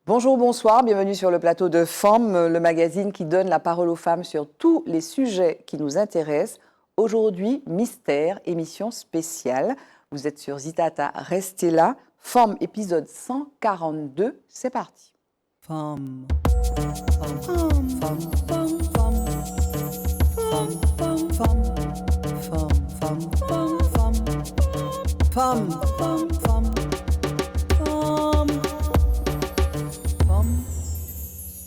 Bonjour, bonsoir, bienvenue sur le plateau de Femmes, le magazine qui donne la parole aux femmes sur tous les sujets qui nous intéressent. Aujourd'hui, Mystère, émission spéciale. Vous êtes sur Zitata, restez là. Femmes, épisode 142, c'est parti. Femme, femme, femme, femme, femme, femme, femme, femme, femme, femme, femme, femme, femme, femme.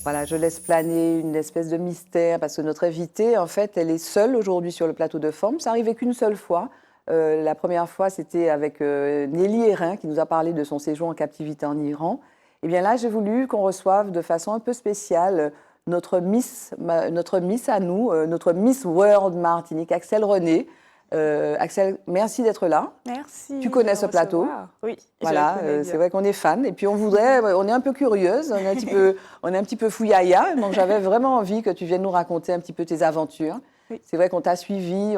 Voilà, je laisse planer une espèce de mystère parce que notre invitée, en fait, elle est seule aujourd'hui sur le plateau de Femmes. Ça n'arrivait qu'une seule fois. La première fois, c'était avec Nelly Hérin qui nous a parlé de son séjour en captivité en Iran. Et bien là, j'ai voulu qu'on reçoive de façon un peu spéciale notre Miss à nous, notre Miss World Martinique, Axelle René. Axelle, merci d'être là. Merci. Tu connais ce plateau? Oui. Voilà, c'est vrai qu'on est fan. Et puis on est un peu curieuse, on est un petit peu fouillaya. Donc j'avais vraiment envie que tu viennes nous raconter un petit peu tes aventures. Oui. C'est vrai qu'on t'a suivi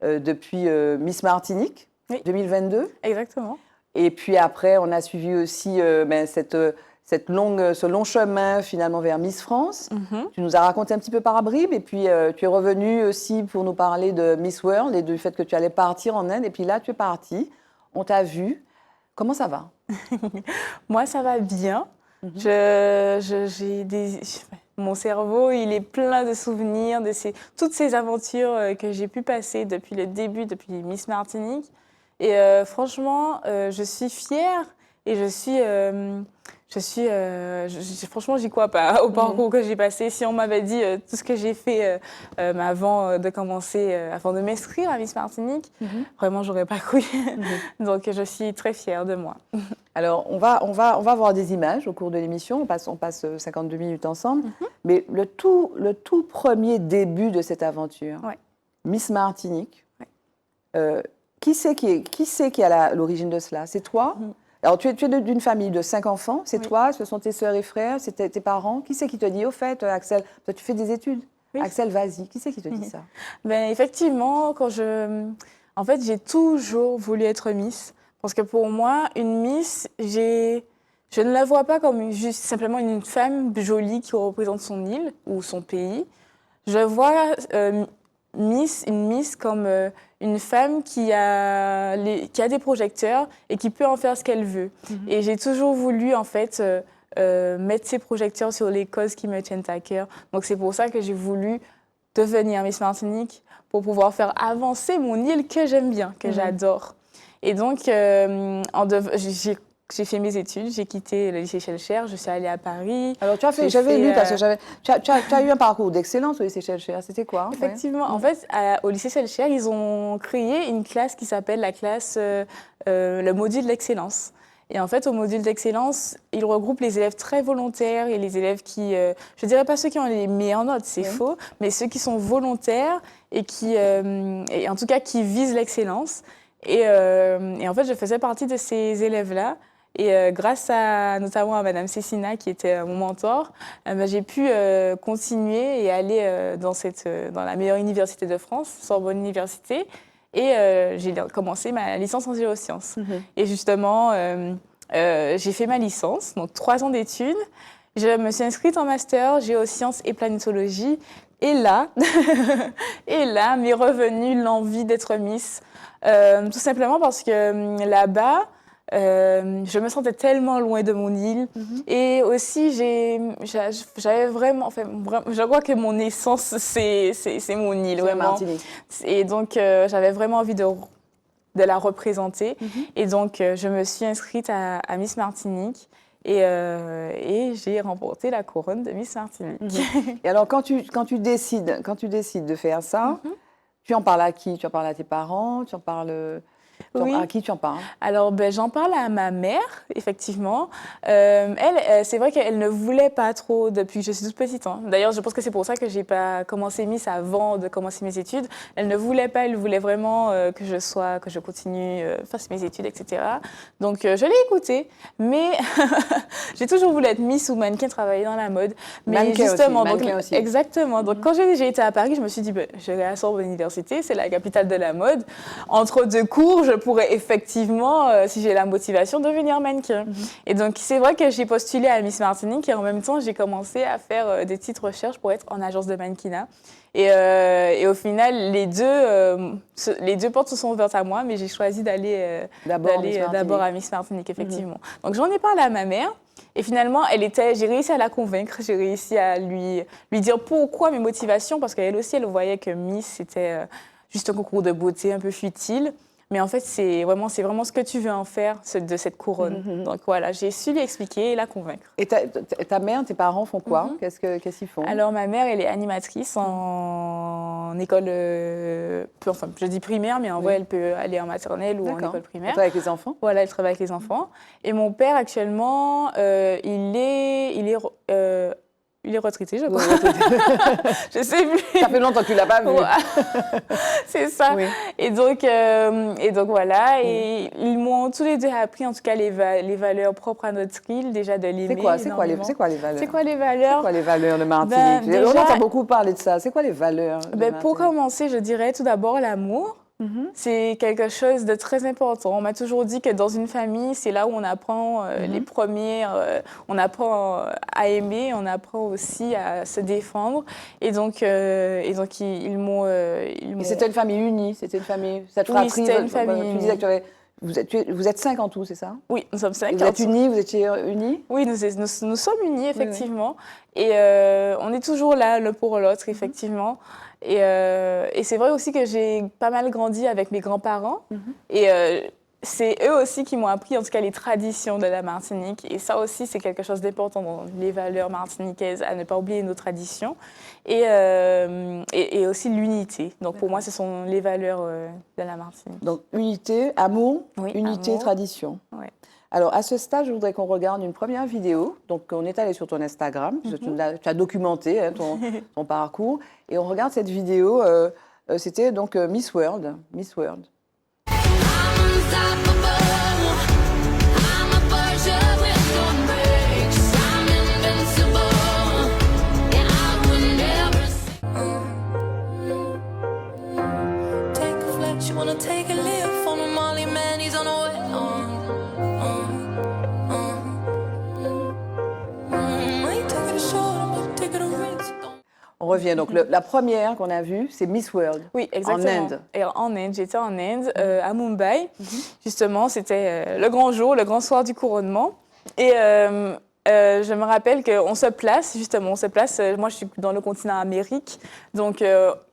depuis Miss Martinique 2022. Exactement. Et puis après, on a suivi aussi ce long chemin finalement vers Miss France. Tu nous as raconté un petit peu par bribes et puis tu es revenue aussi pour nous parler de Miss World et du fait que tu allais partir en Inde. Et puis là, tu es partie, on t'a vu. Comment ça va? Moi, ça va bien. Mon cerveau, il est plein de souvenirs de toutes ces aventures que j'ai pu passer depuis le début, depuis Miss Martinique. Et franchement, je suis fière et franchement, j'y crois pas au parcours que j'ai passé. Si on m'avait dit tout ce que j'ai fait avant de m'inscrire à Miss Martinique, vraiment, j'aurais pas cru. Donc, je suis très fière de moi. Alors, on va voir des images au cours de l'émission. On passe 52 minutes ensemble. Mais le tout premier début de cette aventure, Miss Martinique, qui c'est qui est à l'origine de cela? C'est toi? Alors, tu es d'une famille de 5 enfants, c'est toi, ce sont tes sœurs et frères, c'est tes parents. Qui c'est qui te dit, au fait, Axelle, toi, tu fais des études? Oui. Axelle, vas-y. Qui c'est qui te dit ça? Ben, effectivement, en fait, j'ai toujours voulu être Miss. Parce que pour moi, une Miss, je ne la vois pas comme juste simplement une femme jolie qui représente son île ou son pays. Je vois une Miss comme une femme qui a des projecteurs et qui peut en faire ce qu'elle veut. Et j'ai toujours voulu, en fait, mettre ces projecteurs sur les causes qui me tiennent à cœur. Donc, c'est pour ça que j'ai voulu devenir Miss Martinique pour pouvoir faire avancer mon île que j'aime bien, que j'adore. Et donc, j'ai fait mes études, j'ai quitté le lycée Schellcher, je suis allée à Paris. Alors, j'avais lu, parce que tu as eu un parcours d'excellence au lycée Schellcher, c'était quoi? Effectivement, en fait, au lycée Schellcher, ils ont créé une classe qui s'appelle la classe, le module de l'excellence. Et en fait, au module d'excellence, ils regroupent les élèves très volontaires et les élèves qui, je dirais pas ceux qui ont les meilleures notes, c'est faux, mais ceux qui sont volontaires et et en tout cas qui visent l'excellence. Et en fait, je faisais partie de ces élèves-là. Et grâce notamment à Madame Cécina, qui était mon mentor, j'ai pu continuer et aller dans la meilleure université de France, Sorbonne Université. Et j'ai commencé ma licence en géosciences. Et justement, j'ai fait ma licence, donc 3 ans d'études. Je me suis inscrite en master géosciences et planétologie. Et là, m'est revenue l'envie d'être Miss. Tout simplement parce que là-bas, je me sentais tellement loin de mon île. Et aussi, j'avais vraiment, enfin, je crois que mon essence, c'est mon île, vraiment. Martinique. Et donc, j'avais vraiment envie de la représenter. Et donc, je me suis inscrite à Miss Martinique. Et j'ai remporté la couronne de Miss Martinique. Et alors, quand tu décides de faire ça, tu en parles à qui? Tu en parles à tes parents? Tu en parles... Oui. À qui tu en parles? Alors, j'en parle à ma mère, effectivement. Elle, c'est vrai qu'elle ne voulait pas trop depuis que je suis toute petite. D'ailleurs, je pense que c'est pour ça que je n'ai pas commencé Miss avant de commencer mes études. Elle ne voulait pas, elle voulait vraiment que je continue, fasse mes études, etc. Donc, je l'ai écoutée. Mais j'ai toujours voulu être Miss ou mannequin, travailler dans la mode. Mais mannequin justement, aussi, mannequin aussi. Exactement. Donc, quand j'ai été à Paris, je me suis dit, je vais à Sorbonne Université, c'est la capitale de la mode. Entre 2 cours, je pourrais effectivement, si j'ai la motivation, devenir mannequin. Et donc, c'est vrai que j'ai postulé à Miss Martinique et en même temps, j'ai commencé à faire des petites recherches pour être en agence de mannequinat. Et au final, les deux portes se sont ouvertes à moi, mais j'ai choisi d'aller d'abord à Miss Martinique, effectivement. Donc, j'en ai parlé à ma mère. Et finalement, j'ai réussi à la convaincre, j'ai réussi à lui dire pourquoi mes motivations, parce qu'elle aussi, elle voyait que Miss, c'était juste un concours de beauté un peu futile. Mais en fait, c'est vraiment ce que tu veux en faire de cette couronne. Donc voilà, j'ai su lui expliquer et la convaincre. Et ta mère, tes parents font quoi? Qu'est-ce qu'ils font? Alors, ma mère, elle est animatrice en école, enfin, je dis primaire, mais en vrai, elle peut aller en maternelle ou en école primaire. Elle travaille avec les enfants? Voilà, elle travaille avec les enfants. Et mon père, actuellement, il est retraité, je crois. Je sais plus. Ça fait longtemps que tu l'as pas vu. C'est ça. Oui. Et donc voilà. Et ils m'ont tous les deux appris, en tout cas, les valeurs propres à notre île, déjà de l'aimer. C'est quoi les valeurs? C'est quoi les valeurs? C'est quoi les valeurs de Martinique? On entend beaucoup parler de ça. C'est quoi les valeurs de Martinique? Pour commencer, je dirais tout d'abord l'amour. C'est quelque chose de très important. On m'a toujours dit que dans une famille, c'est là où on apprend les premières, on apprend à aimer, on apprend aussi à se défendre. Et donc ils m'ont. Et c'était une famille unie, c'était une famille. Cette oui, c'était une famille unie. Tu disais que vous êtes 5 en tout, c'est ça? Oui, nous sommes 5. Vous êtes unis, vous étiez unis? Oui, nous sommes unis, effectivement. Oui. Et on est toujours là, l'un pour l'autre, effectivement. Et c'est vrai aussi que j'ai pas mal grandi avec mes grands-parents. Et c'est eux aussi qui m'ont appris, en tout cas, les traditions de la Martinique. Et ça aussi, c'est quelque chose d'important dans les valeurs martiniquaises, à ne pas oublier nos traditions. Et aussi l'unité. Donc, pour moi, ce sont les valeurs de la Martinique. Donc, unité, amour, oui, unité, amour. tradition. Oui. Alors, à ce stade, je voudrais qu'on regarde une première vidéo. Donc, on est allé sur ton Instagram, tu as documenté ton parcours. Et on regarde cette vidéo, c'était donc Miss World. Miss World. On revient. Donc, la première qu'on a vue, c'est Miss World. Oui, exactement. En Inde. Et en Inde, j'étais en Inde, à Mumbai. Justement, c'était le grand jour, le grand soir du couronnement. Et je me rappelle qu'on se place, justement, moi, je suis dans le continent Amérique, donc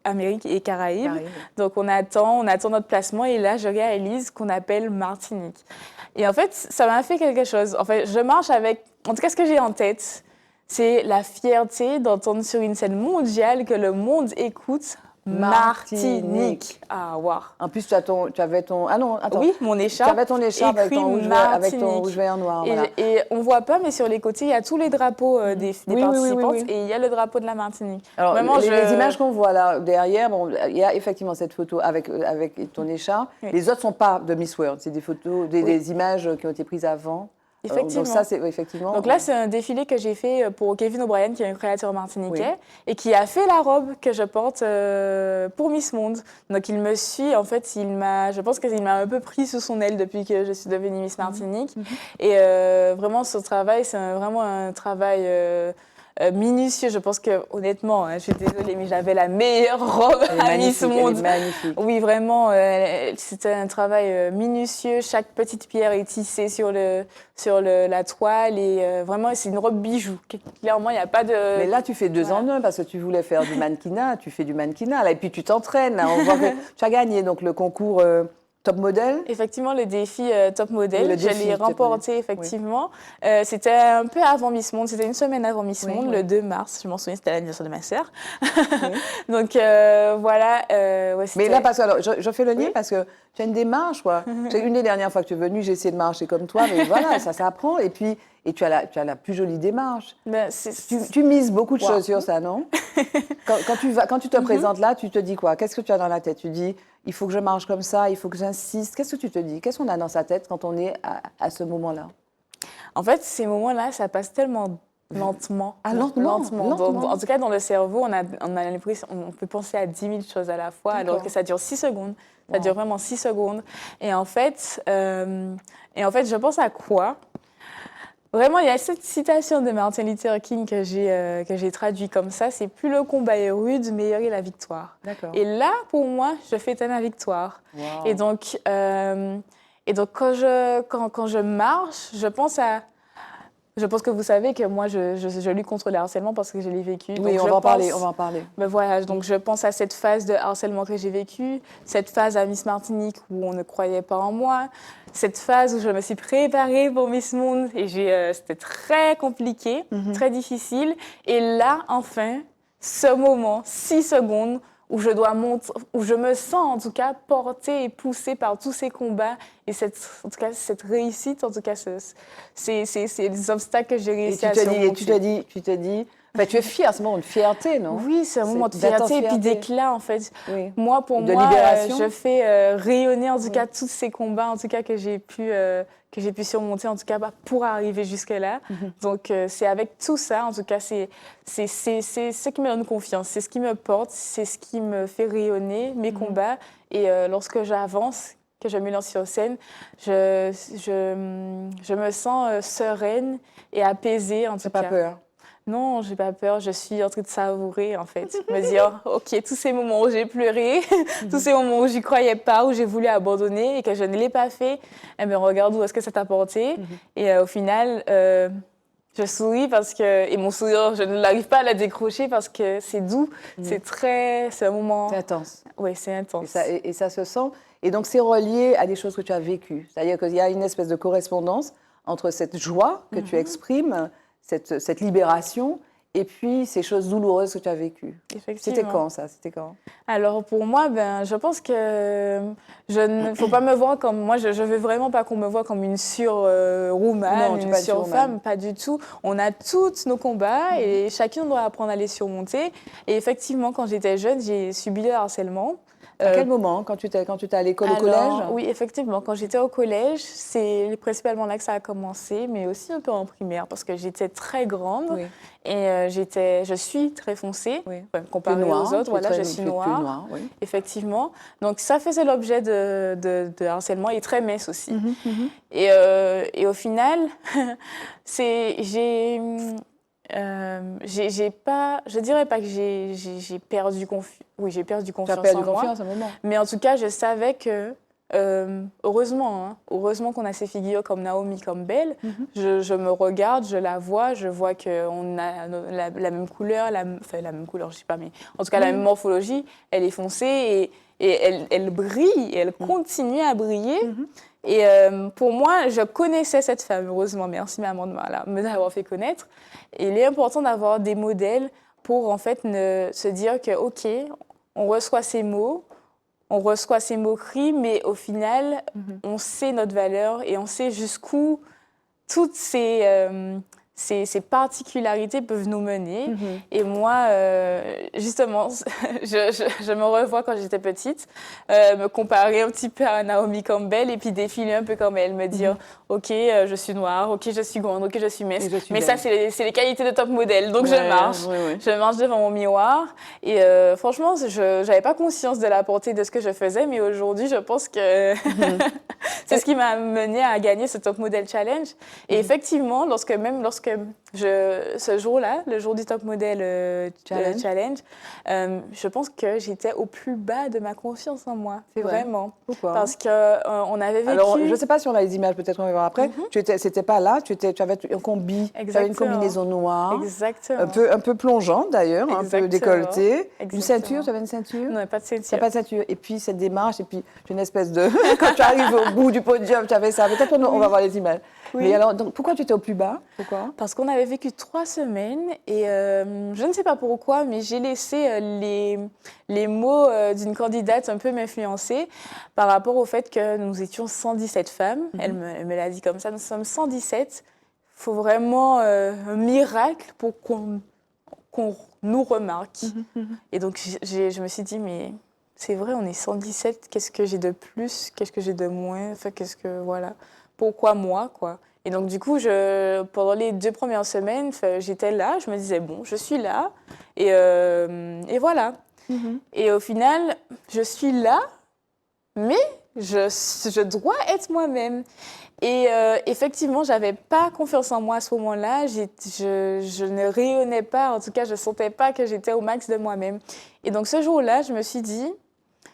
Amérique et Caraïbes. Donc, on attend notre placement. Et là, je réalise qu'on appelle Martinique. Et en fait, ça m'a fait quelque chose. En fait, je marche avec... En tout cas, ce que j'ai en tête, c'est la fierté d'entendre sur une scène mondiale que le monde écoute Martinique. Ah, waouh. En plus, tu avais ton... Ah non, attends. Oui, mon écharpe. Tu avais ton écharpe avec ton rouge vert noir. Voilà. Et on ne voit pas, mais sur les côtés, il y a tous les drapeaux des participantes oui. et il y a le drapeau de la Martinique. Alors, vraiment, les images qu'on voit là derrière, bon, il y a effectivement cette photo avec ton écharpe. Oui. Les autres ne sont pas de Miss World, c'est des photos, des images qui ont été prises avant. Effectivement. Donc ça, c'est effectivement. Donc là, c'est un défilé que j'ai fait pour Kevin O'Brien, qui est un créateur martiniquais, et qui a fait la robe que je porte pour Miss Monde. Donc il me suit, en fait, je pense qu'il m'a un peu pris sous son aile depuis que je suis devenue Miss Martinique. Et vraiment, ce travail, c'est vraiment un travail minutieux. Je pense que, honnêtement, je suis désolée, mais j'avais la meilleure robe à Miss Monde. Elle est magnifique. Oui, vraiment, c'était un travail minutieux. Chaque petite pierre est tissée sur la toile et vraiment, c'est une robe bijou. Clairement, il n'y a pas de... Mais là, tu fais 2 en 1 parce que tu voulais faire du mannequinat. Tu fais du mannequinat là, et puis tu t'entraînes. On voit que tu as gagné donc, le concours... Top modèle? Effectivement, le défi Top modèle, je l'ai remporté, effectivement. C'était un peu avant Miss Monde, c'était une semaine avant Miss Monde, le 2 mars. Je m'en souviens, c'était l'anniversaire de ma sœur. Donc, voilà. Mais là, parce que, alors, je fais le lien parce que tu as une démarche, quoi. Une des dernières fois que tu es venue, j'ai essayé de marcher comme toi, mais voilà, ça s'apprend. Et puis, tu as la plus jolie démarche. Ben, tu mises beaucoup de choses sur ça, non? Quand tu te présentes là, tu te dis quoi? Qu'est-ce que tu as dans la tête? Tu dis, il faut que je marche comme ça, il faut que j'insiste. Qu'est-ce que tu te dis? Qu'est-ce qu'on a dans sa tête quand on est à ce moment-là? En fait, ces moments-là, ça passe tellement Lentement. Ah, lentement. Donc, en tout cas, dans le cerveau, on a l'impression, on peut penser à 10 000 choses à la fois, alors que ça dure 6 secondes. Ça dure vraiment 6 secondes. Et en fait, je pense à quoi? Vraiment, il y a cette citation de Martin Luther King que j'ai traduit comme ça, c'est « Plus le combat est rude, meilleure est la victoire ». Et là, pour moi, je fête ma victoire. Wow. Et donc quand je marche, je pense que vous savez que moi, je lutte contre le harcèlement parce que je l'ai vécu. Oui, donc on va en parler. Ben voilà, donc je pense à cette phase de harcèlement que j'ai vécue, cette phase à Miss Martinique où on ne croyait pas en moi, cette phase où je me suis préparée pour Miss Monde et c'était très compliqué, très difficile. Et là, enfin, ce moment, 6 secondes, où je me sens en tout cas portée et poussée par tous ces combats et cette réussite, en tout cas, c'est les obstacles que j'ai réussi à surmonter. Tu te dis, enfin, tu es fière, c'est un moment de fierté, non? Oui, c'est un moment de fierté et puis d'éclat, en fait. Oui. Pour moi, libération. je fais rayonner, en tout cas, tous ces combats, en tout cas, que j'ai pu surmonter, en tout cas, pour arriver jusque-là. Donc, c'est avec tout ça, en tout cas, c'est ce qui me donne confiance, c'est ce qui me porte, c'est ce qui me fait rayonner, mes combats. Et lorsque j'avance, que je me lance sur scène, je me sens sereine et apaisée, en tout cas. T'as pas peur? Non, j'ai pas peur, je suis en train de savourer, en fait. Me dire, OK, tous ces moments où j'ai pleuré, tous ces moments où j'y croyais pas, où j'ai voulu abandonner et que je ne l'ai pas fait, eh bien, regarde où est-ce que ça t'a porté. Et au final, je souris et mon sourire, je ne l'arrive pas à la décrocher parce que c'est doux, c'est un moment... C'est intense. Oui, c'est intense. Et ça se sent. Et donc, c'est relié à des choses que tu as vécues. C'est-à-dire qu'il y a une espèce de correspondance entre cette joie que tu exprimes, cette libération, et puis ces choses douloureuses que tu as vécues. Effectivement. C'était quand, ça? C'était quand? Alors, pour moi, je pense que faut pas me voir comme... Moi, je veux vraiment pas qu'on me voie comme une surwoman, une surfemme, pas du tout. On a tous nos combats et chacun doit apprendre à les surmonter. Et effectivement, quand j'étais jeune, j'ai subi le harcèlement. À quel moment? Quand tu étais à l'école, au collège? Oui, effectivement. Quand j'étais au collège, c'est principalement là que ça a commencé, mais aussi un peu en primaire, parce que j'étais très grande et je suis très foncée, comparée aux autres. Voilà, je suis noire, effectivement. Donc, ça faisait l'objet de harcèlement et très mince aussi. Et au final, je dirais pas que j'ai perdu confiance. Oui, j'ai perdu confiance en moi. À un moment. Mais en tout cas, je savais que, heureusement qu'on a ces figures comme Naomi, comme Belle. Je me regarde, je la vois, je vois qu'on a la même couleur, la même couleur, je sais pas, mais en tout cas la même morphologie. Elle est foncée et elle brille, et elle continue à briller. Et pour moi, je connaissais cette femme, heureusement, merci maman de me l'avoir fait connaître. Et il est important d'avoir des modèles pour en fait se dire que, OK, on reçoit ces mots, on reçoit ces moqueries, mais au final, on sait notre valeur et on sait jusqu'où toutes ces particularités peuvent nous mener. Et moi, justement, je me revois quand j'étais petite, me comparer un petit peu à Naomi Campbell et puis défiler un peu comme elle, me dire OK, je suis noire, OK, je suis grande, OK, je suis mince. Mais ça, c'est les qualités de top modèle. Donc, je marche. Je marche devant mon miroir. Et franchement, je n'avais pas conscience de la portée de ce que je faisais, mais aujourd'hui, je pense que c'est ce qui m'a mené à gagner ce Top Model Challenge. Et effectivement, lorsque ce jour-là, le jour du Top Model Challenge, je pense que j'étais au plus bas de ma confiance en moi. C'est vrai. Vraiment. Pourquoi? Parce qu'on avait vécu... Alors, je ne sais pas si on a les images, peut-être on va voir après. C'était pas là, tu avais un combi, tu avais une combinaison noire. Exactement. Un peu plongeante d'ailleurs, un peu décolletée. Exactement. Une ceinture, tu avais une ceinture? Non, pas de ceinture. Tu n'as pas de ceinture. Et puis cette démarche, et puis une espèce de... Quand tu arrives au bout du podium, tu avais ça. Peut-être on va voir les images. Oui. Mais alors, donc, pourquoi tu étais au plus bas? Pourquoi? Parce qu'on avait vécu 3 semaines et je ne sais pas pourquoi, mais j'ai laissé les mots d'une candidate un peu m'influencer par rapport au fait que nous étions 117 femmes. Elle me l'a dit comme ça, nous sommes 117. Il faut vraiment un miracle pour qu'on nous remarque. Et donc, je me suis dit, mais c'est vrai, on est 117, qu'est-ce que j'ai de plus? Qu'est-ce que j'ai de moins? Enfin, voilà. Pourquoi moi, quoi? Et donc, du coup, pendant les 2 premières semaines, j'étais là, je me disais, bon, je suis là, et voilà. Et au final, je suis là, mais je dois être moi-même. Et effectivement, j'avais pas confiance en moi à ce moment-là. Je ne rayonnais pas, en tout cas, je sentais pas que j'étais au max de moi-même. Et donc, ce jour-là, je me suis dit,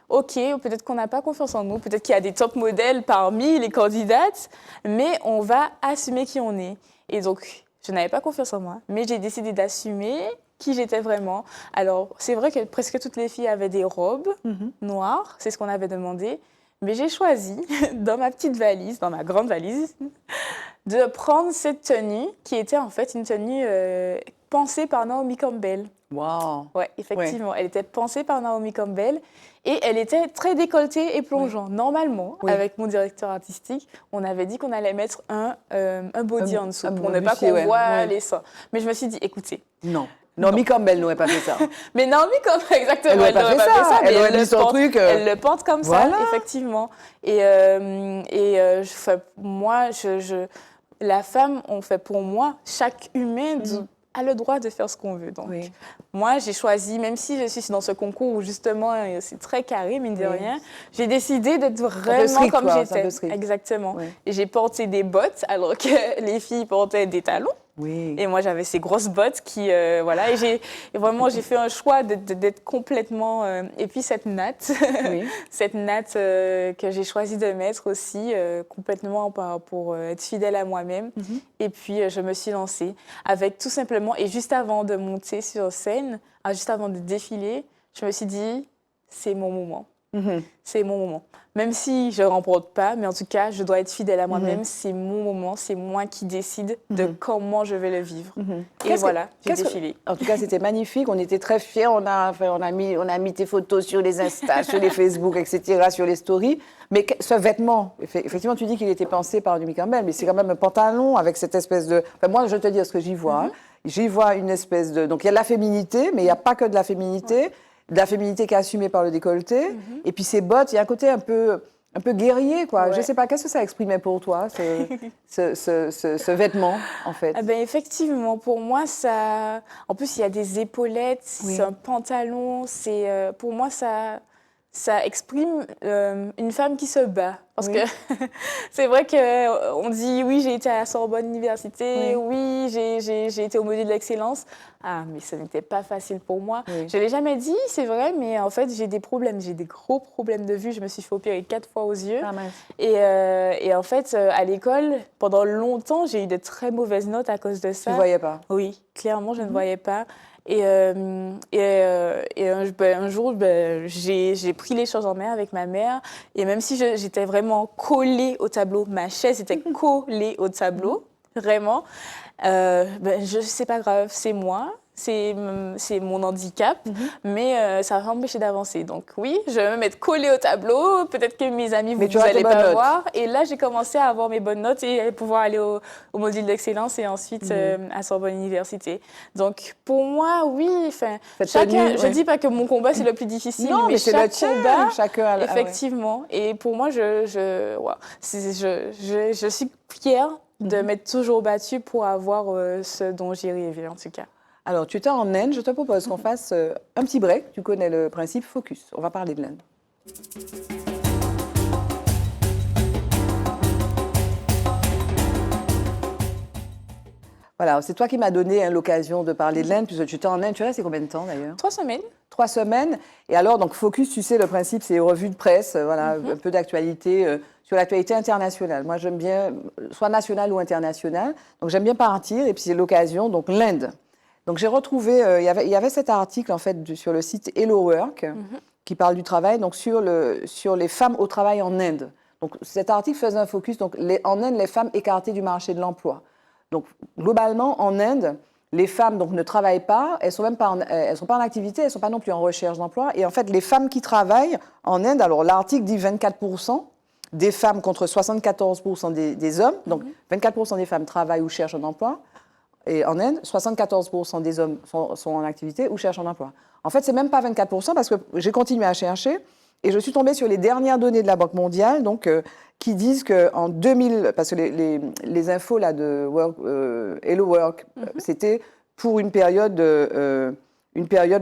OK, peut-être qu'on n'a pas confiance en nous, peut-être qu'il y a des top modèles parmi les candidates, mais on va assumer qui on est. Et donc, je n'avais pas confiance en moi, mais j'ai décidé d'assumer qui j'étais vraiment. Alors, c'est vrai que presque toutes les filles avaient des robes noires, c'est ce qu'on avait demandé, mais j'ai choisi, dans ma petite valise, dans ma grande valise, de prendre cette tenue qui était en fait une tenue pensée par Naomi Campbell. Wow. Oui, effectivement. Ouais. Elle était pensée par Naomi Campbell et elle était très décolletée et plongeante. Oui. Normalement, avec mon directeur artistique, on avait dit qu'on allait mettre un body en dessous pour ne pas qu'on voit les seins. Mais je me suis dit, écoutez. Non. Naomi Campbell n'aurait pas fait ça. Mais Naomi Campbell, exactement, elle n'aurait pas fait ça. Mais elle aurait mis son truc. Elle le porte comme ça, effectivement. Et moi, la femme, on fait pour moi, chaque humain a le droit de faire ce qu'on veut. Donc, moi, j'ai choisi, même si je suis dans ce concours où justement c'est très carré, mine de rien, j'ai décidé d'être vraiment comme j'étais. Exactement. Oui. Et j'ai porté des bottes alors que les filles portaient des talons. Oui. Et moi, j'avais ces grosses bottes qui, voilà. Et j'ai fait un choix d'être complètement. Et puis cette natte, cette natte que j'ai choisi de mettre aussi complètement pour être fidèle à moi-même. Et puis, je me suis lancée avec tout simplement. Et juste avant de monter sur scène, juste avant de défiler, je me suis dit, c'est mon moment. C'est mon moment. Même si je ne remporte pas, mais en tout cas, je dois être fidèle à moi-même. C'est mon moment, c'est moi qui décide de comment je vais le vivre. Et voilà, j'ai défilé. En tout cas, c'était magnifique. On était très fiers. On a mis tes photos sur les Insta, sur les Facebook, etc., sur les stories. Mais ce vêtement, effectivement, tu dis qu'il était pensé par Naomi Campbell, mais c'est quand même un pantalon avec cette espèce de... Enfin, moi, je vais te dire ce que j'y vois. J'y vois une espèce de... Donc, il y a de la féminité, mais il n'y a pas que de la féminité. De la féminité qui est assumée par le décolleté. Et puis ces bottes, il y a un côté un peu guerrier, quoi. Ouais. Je ne sais pas, qu'est-ce que ça exprimait pour toi, ce vêtement, en fait? Ah ben, effectivement, pour moi, ça... En plus, il y a des épaulettes, c'est un pantalon. Pour moi, ça exprime une femme qui se bat. Parce que c'est vrai qu'on dit, oui, j'ai été à la Sorbonne Université, oui, j'ai été au module de l'excellence. Ah, mais ce n'était pas facile pour moi. Je ne l'ai jamais dit, c'est vrai, mais en fait, j'ai des problèmes. J'ai des gros problèmes de vue. Je me suis fait opérer 4 fois aux yeux. Ah, et en fait, à l'école, pendant longtemps, j'ai eu de très mauvaises notes à cause de ça. Tu ne voyais pas? Oui, clairement, je ne voyais pas. Et un jour, j'ai pris les choses en main avec ma mère. Et même si j'étais vraiment collée au tableau, ma chaise était collée au tableau, vraiment. C'est pas grave, c'est moi. C'est mon handicap, mais ça va m'empêcher d'avancer. Donc oui, je vais me mettre collée au tableau. Peut-être que mes amis, vous n'allez pas voir. Et là, j'ai commencé à avoir mes bonnes notes et pouvoir aller au module d'excellence et ensuite à Sorbonne Université. Donc pour moi, oui, chacun. Je dis pas que mon combat c'est le plus difficile, mais c'est chaque combat, chacun. Effectivement. Et pour moi, je suis fière de m'être toujours battue pour avoir ce dont j'ai rêvé, en tout cas. Alors, tu étais en Inde. Je te propose qu'on fasse un petit break. Tu connais le principe, focus. On va parler de l'Inde. Voilà, c'est toi qui m'as donné l'occasion de parler de l'Inde, puisque tu étais en Inde. Tu es resté combien de temps, d'ailleurs? 3 semaines. 3 semaines. Et alors, donc, focus, tu sais, le principe, c'est revue de presse, voilà, un peu d'actualité sur l'actualité internationale. Moi, j'aime bien, soit nationale ou internationale. Donc, j'aime bien partir, et puis c'est l'occasion, donc l'Inde. Donc, j'ai retrouvé, il y avait cet article, en fait, sur le site Hello Work, qui parle du travail, donc sur les femmes au travail en Inde. Donc, cet article faisait un focus, donc, en Inde, les femmes écartées du marché de l'emploi. Donc, globalement, en Inde, les femmes donc, ne travaillent pas, elles ne sont pas en activité, elles ne sont pas non plus en recherche d'emploi. Et en fait, les femmes qui travaillent en Inde, alors l'article dit 24% des femmes contre 74% des hommes. Donc, 24% des femmes travaillent ou cherchent un emploi. Et en Inde, 74% des hommes sont en activité ou cherchent un emploi. En fait, ce n'est même pas 24% parce que j'ai continué à chercher. Et je suis tombée sur les dernières données de la Banque mondiale, donc, qui disent qu'en 2000, parce que les infos là, de Hello Work, c'était pour une période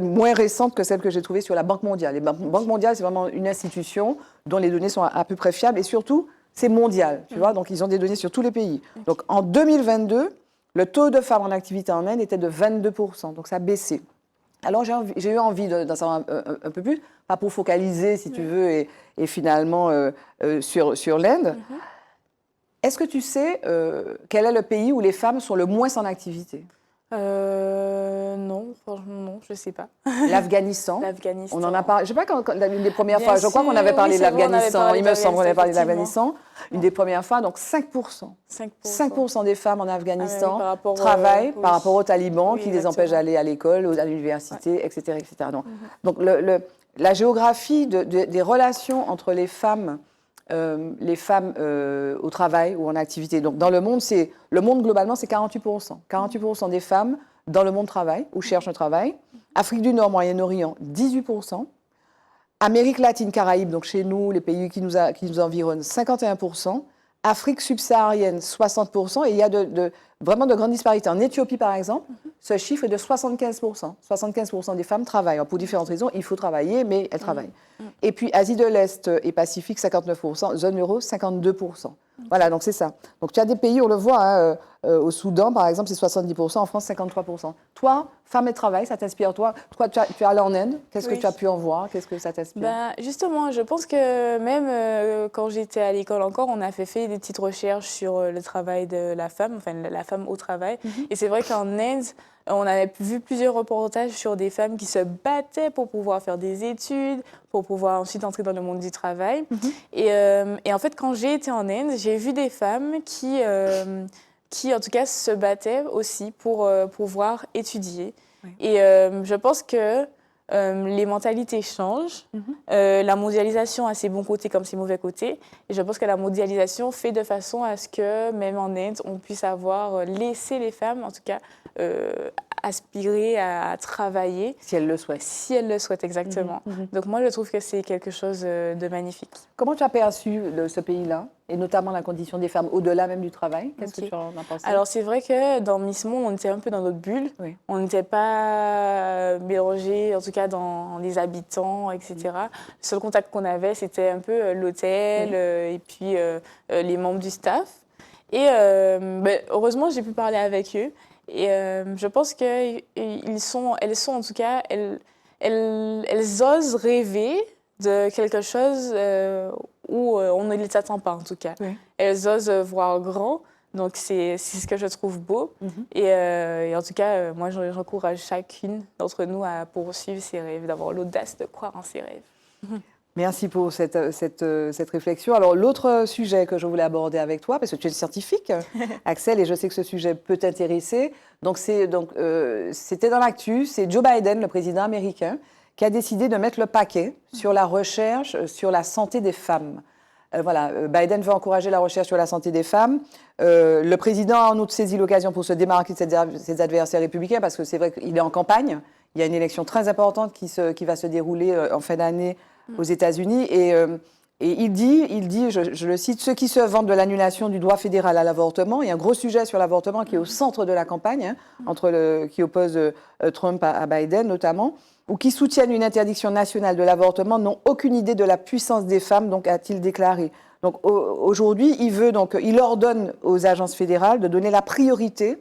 moins récente que celle que j'ai trouvée sur la Banque mondiale. La Banque mondiale, c'est vraiment une institution dont les données sont à peu près fiables et surtout, c'est mondial, tu vois, donc ils ont des données sur tous les pays. Donc en 2022, le taux de femmes en activité en Inde était de 22%, donc ça a baissé. Alors j'ai eu envie d'en savoir un peu plus, pas pour focaliser, si tu veux, et finalement sur l'Inde. Est-ce que tu sais quel est le pays où les femmes sont le moins en activité? Non, franchement, non, je ne sais pas. L'Afghanistan. L'Afghanistan. On en a parlé, je ne sais pas quand une des premières Bien fois, je crois qu'on avait sûr, parlé oui, de c'est vrai, on avait l'Afghanistan, parlé il me semble qu'on avait parlé de d'Afghanistan, l'Afghanistan, une des premières fois, donc 5%. 5% des femmes en Afghanistan par rapport, travaillent oui. par rapport aux talibans Oui, qui les empêchent exactement. d'aller à l'école, à l'université, etc., etc. Donc la géographie des relations entre les femmes au travail ou en activité. Donc dans le monde globalement, c'est 48%. 48% des femmes dans le monde travail ou cherchent un travail. Afrique du Nord, Moyen-Orient, 18%. Amérique latine, Caraïbes, donc chez nous, les pays qui nous environnent, 51%. Afrique subsaharienne, 60%. Et il y a vraiment de grandes disparités. En Éthiopie, par exemple, ce chiffre est de 75%. 75% des femmes travaillent. Alors, pour différentes raisons, il faut travailler, mais elles travaillent. Et puis, Asie de l'Est et Pacifique, 59%. Zone euro, 52%. Voilà, donc c'est ça. Donc, tu as des pays, on le voit, hein, au Soudan, par exemple, c'est 70%. En France, 53%. Toi, femme et travail, ça t'inspire, toi? Toi, tu es allée en Inde. Qu'est-ce que tu as pu en voir? Qu'est-ce que ça t'inspire? Justement, je pense que même quand j'étais à l'école encore, on a fait des petites recherches sur le travail de la femme, enfin la femme au travail. Et c'est vrai qu'en Inde, on avait vu plusieurs reportages sur des femmes qui se battaient pour pouvoir faire des études, pour pouvoir ensuite entrer dans le monde du travail. Et en fait, quand j'ai été en Inde, j'ai vu des femmes qui en tout cas, se battaient aussi pour pouvoir étudier. Oui. Et je pense que les mentalités changent. La mondialisation a ses bons côtés comme ses mauvais côtés. Et je pense que la mondialisation fait de façon à ce que, même en Inde, on puisse laissé les femmes, en tout cas, aspirer à travailler. Si elles le souhaitent. Si elles le souhaitent, exactement. Donc moi, je trouve que c'est quelque chose de magnifique. Comment tu as perçu ce pays-là, et notamment la condition des femmes, au-delà même du travail? Qu'est-ce que tu en as pensé? Alors, c'est vrai que dans Miss Monde, on était un peu dans notre bulle. Oui. On n'était pas mélangés, en tout cas, dans les habitants, etc. Le seul contact qu'on avait, c'était un peu l'hôtel et puis les membres du staff. Et heureusement, j'ai pu parler avec eux. Et je pense elles sont en tout cas, elles osent rêver de quelque chose où on ne les attend pas, en tout cas. Oui. Elles osent voir grand, donc c'est ce que je trouve beau. Et en tout cas, moi, j'encourage chacune d'entre nous à poursuivre ses rêves, d'avoir l'audace de croire en ses rêves. Merci pour cette réflexion. Alors, l'autre sujet que je voulais aborder avec toi, parce que tu es scientifique, Axel, et je sais que ce sujet peut t'intéresser. Donc, c'était dans l'actu, c'est Joe Biden, le président américain, qui a décidé de mettre le paquet sur la recherche sur la santé des femmes. Biden veut encourager la recherche sur la santé des femmes. Le président a en outre saisi l'occasion pour se démarquer de ses adversaires républicains, parce que c'est vrai qu'il est en campagne. Il y a une élection très importante qui va se dérouler en fin d'année aux États-Unis. Et il dit, je le cite, ceux qui se vantent de l'annulation du droit fédéral à l'avortement. Il y a un gros sujet sur l'avortement qui est au centre de la campagne, qui oppose Trump à Biden notamment, ou qui soutiennent une interdiction nationale de l'avortement, n'ont aucune idée de la puissance des femmes, donc a-t-il déclaré. Donc aujourd'hui, il ordonne aux agences fédérales de donner la priorité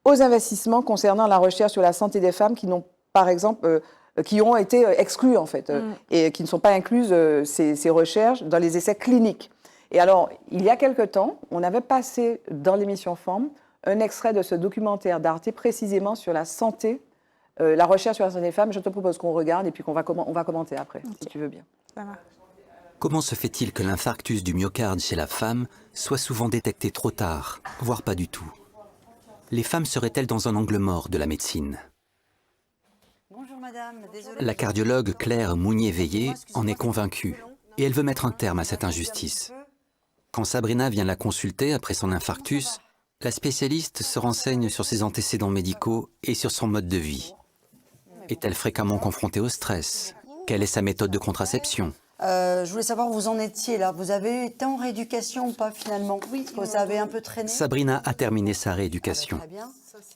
aux investissements concernant la recherche sur la santé des femmes qui n'ont, par exemple, qui ont été exclues, en fait, et qui ne sont pas incluses, ces recherches, dans les essais cliniques. Et alors, il y a quelque temps, on avait passé dans l'émission Femmes un extrait de ce documentaire d'Arte précisément sur la santé, la recherche sur la santé des femmes. Je te propose qu'on regarde et puis on va commenter après, si tu veux bien. Ça va. Comment se fait-il que l'infarctus du myocarde chez la femme soit souvent détecté trop tard, voire pas du tout? Les femmes seraient-elles dans un angle mort de la médecine? Bonjour madame, désolée. La cardiologue Claire Mounier-Veillé en est convaincue et elle veut mettre un terme à cette injustice. Quand Sabrina vient la consulter après son infarctus, la spécialiste se renseigne sur ses antécédents médicaux et sur son mode de vie. Est-elle fréquemment confrontée au stress? Quelle est sa méthode de contraception? Je voulais savoir où vous en étiez là. Vous avez été en rééducation ou pas finalement? Oui. Parce que ça avait un peu traîné. Sabrina a terminé sa rééducation. Très bien.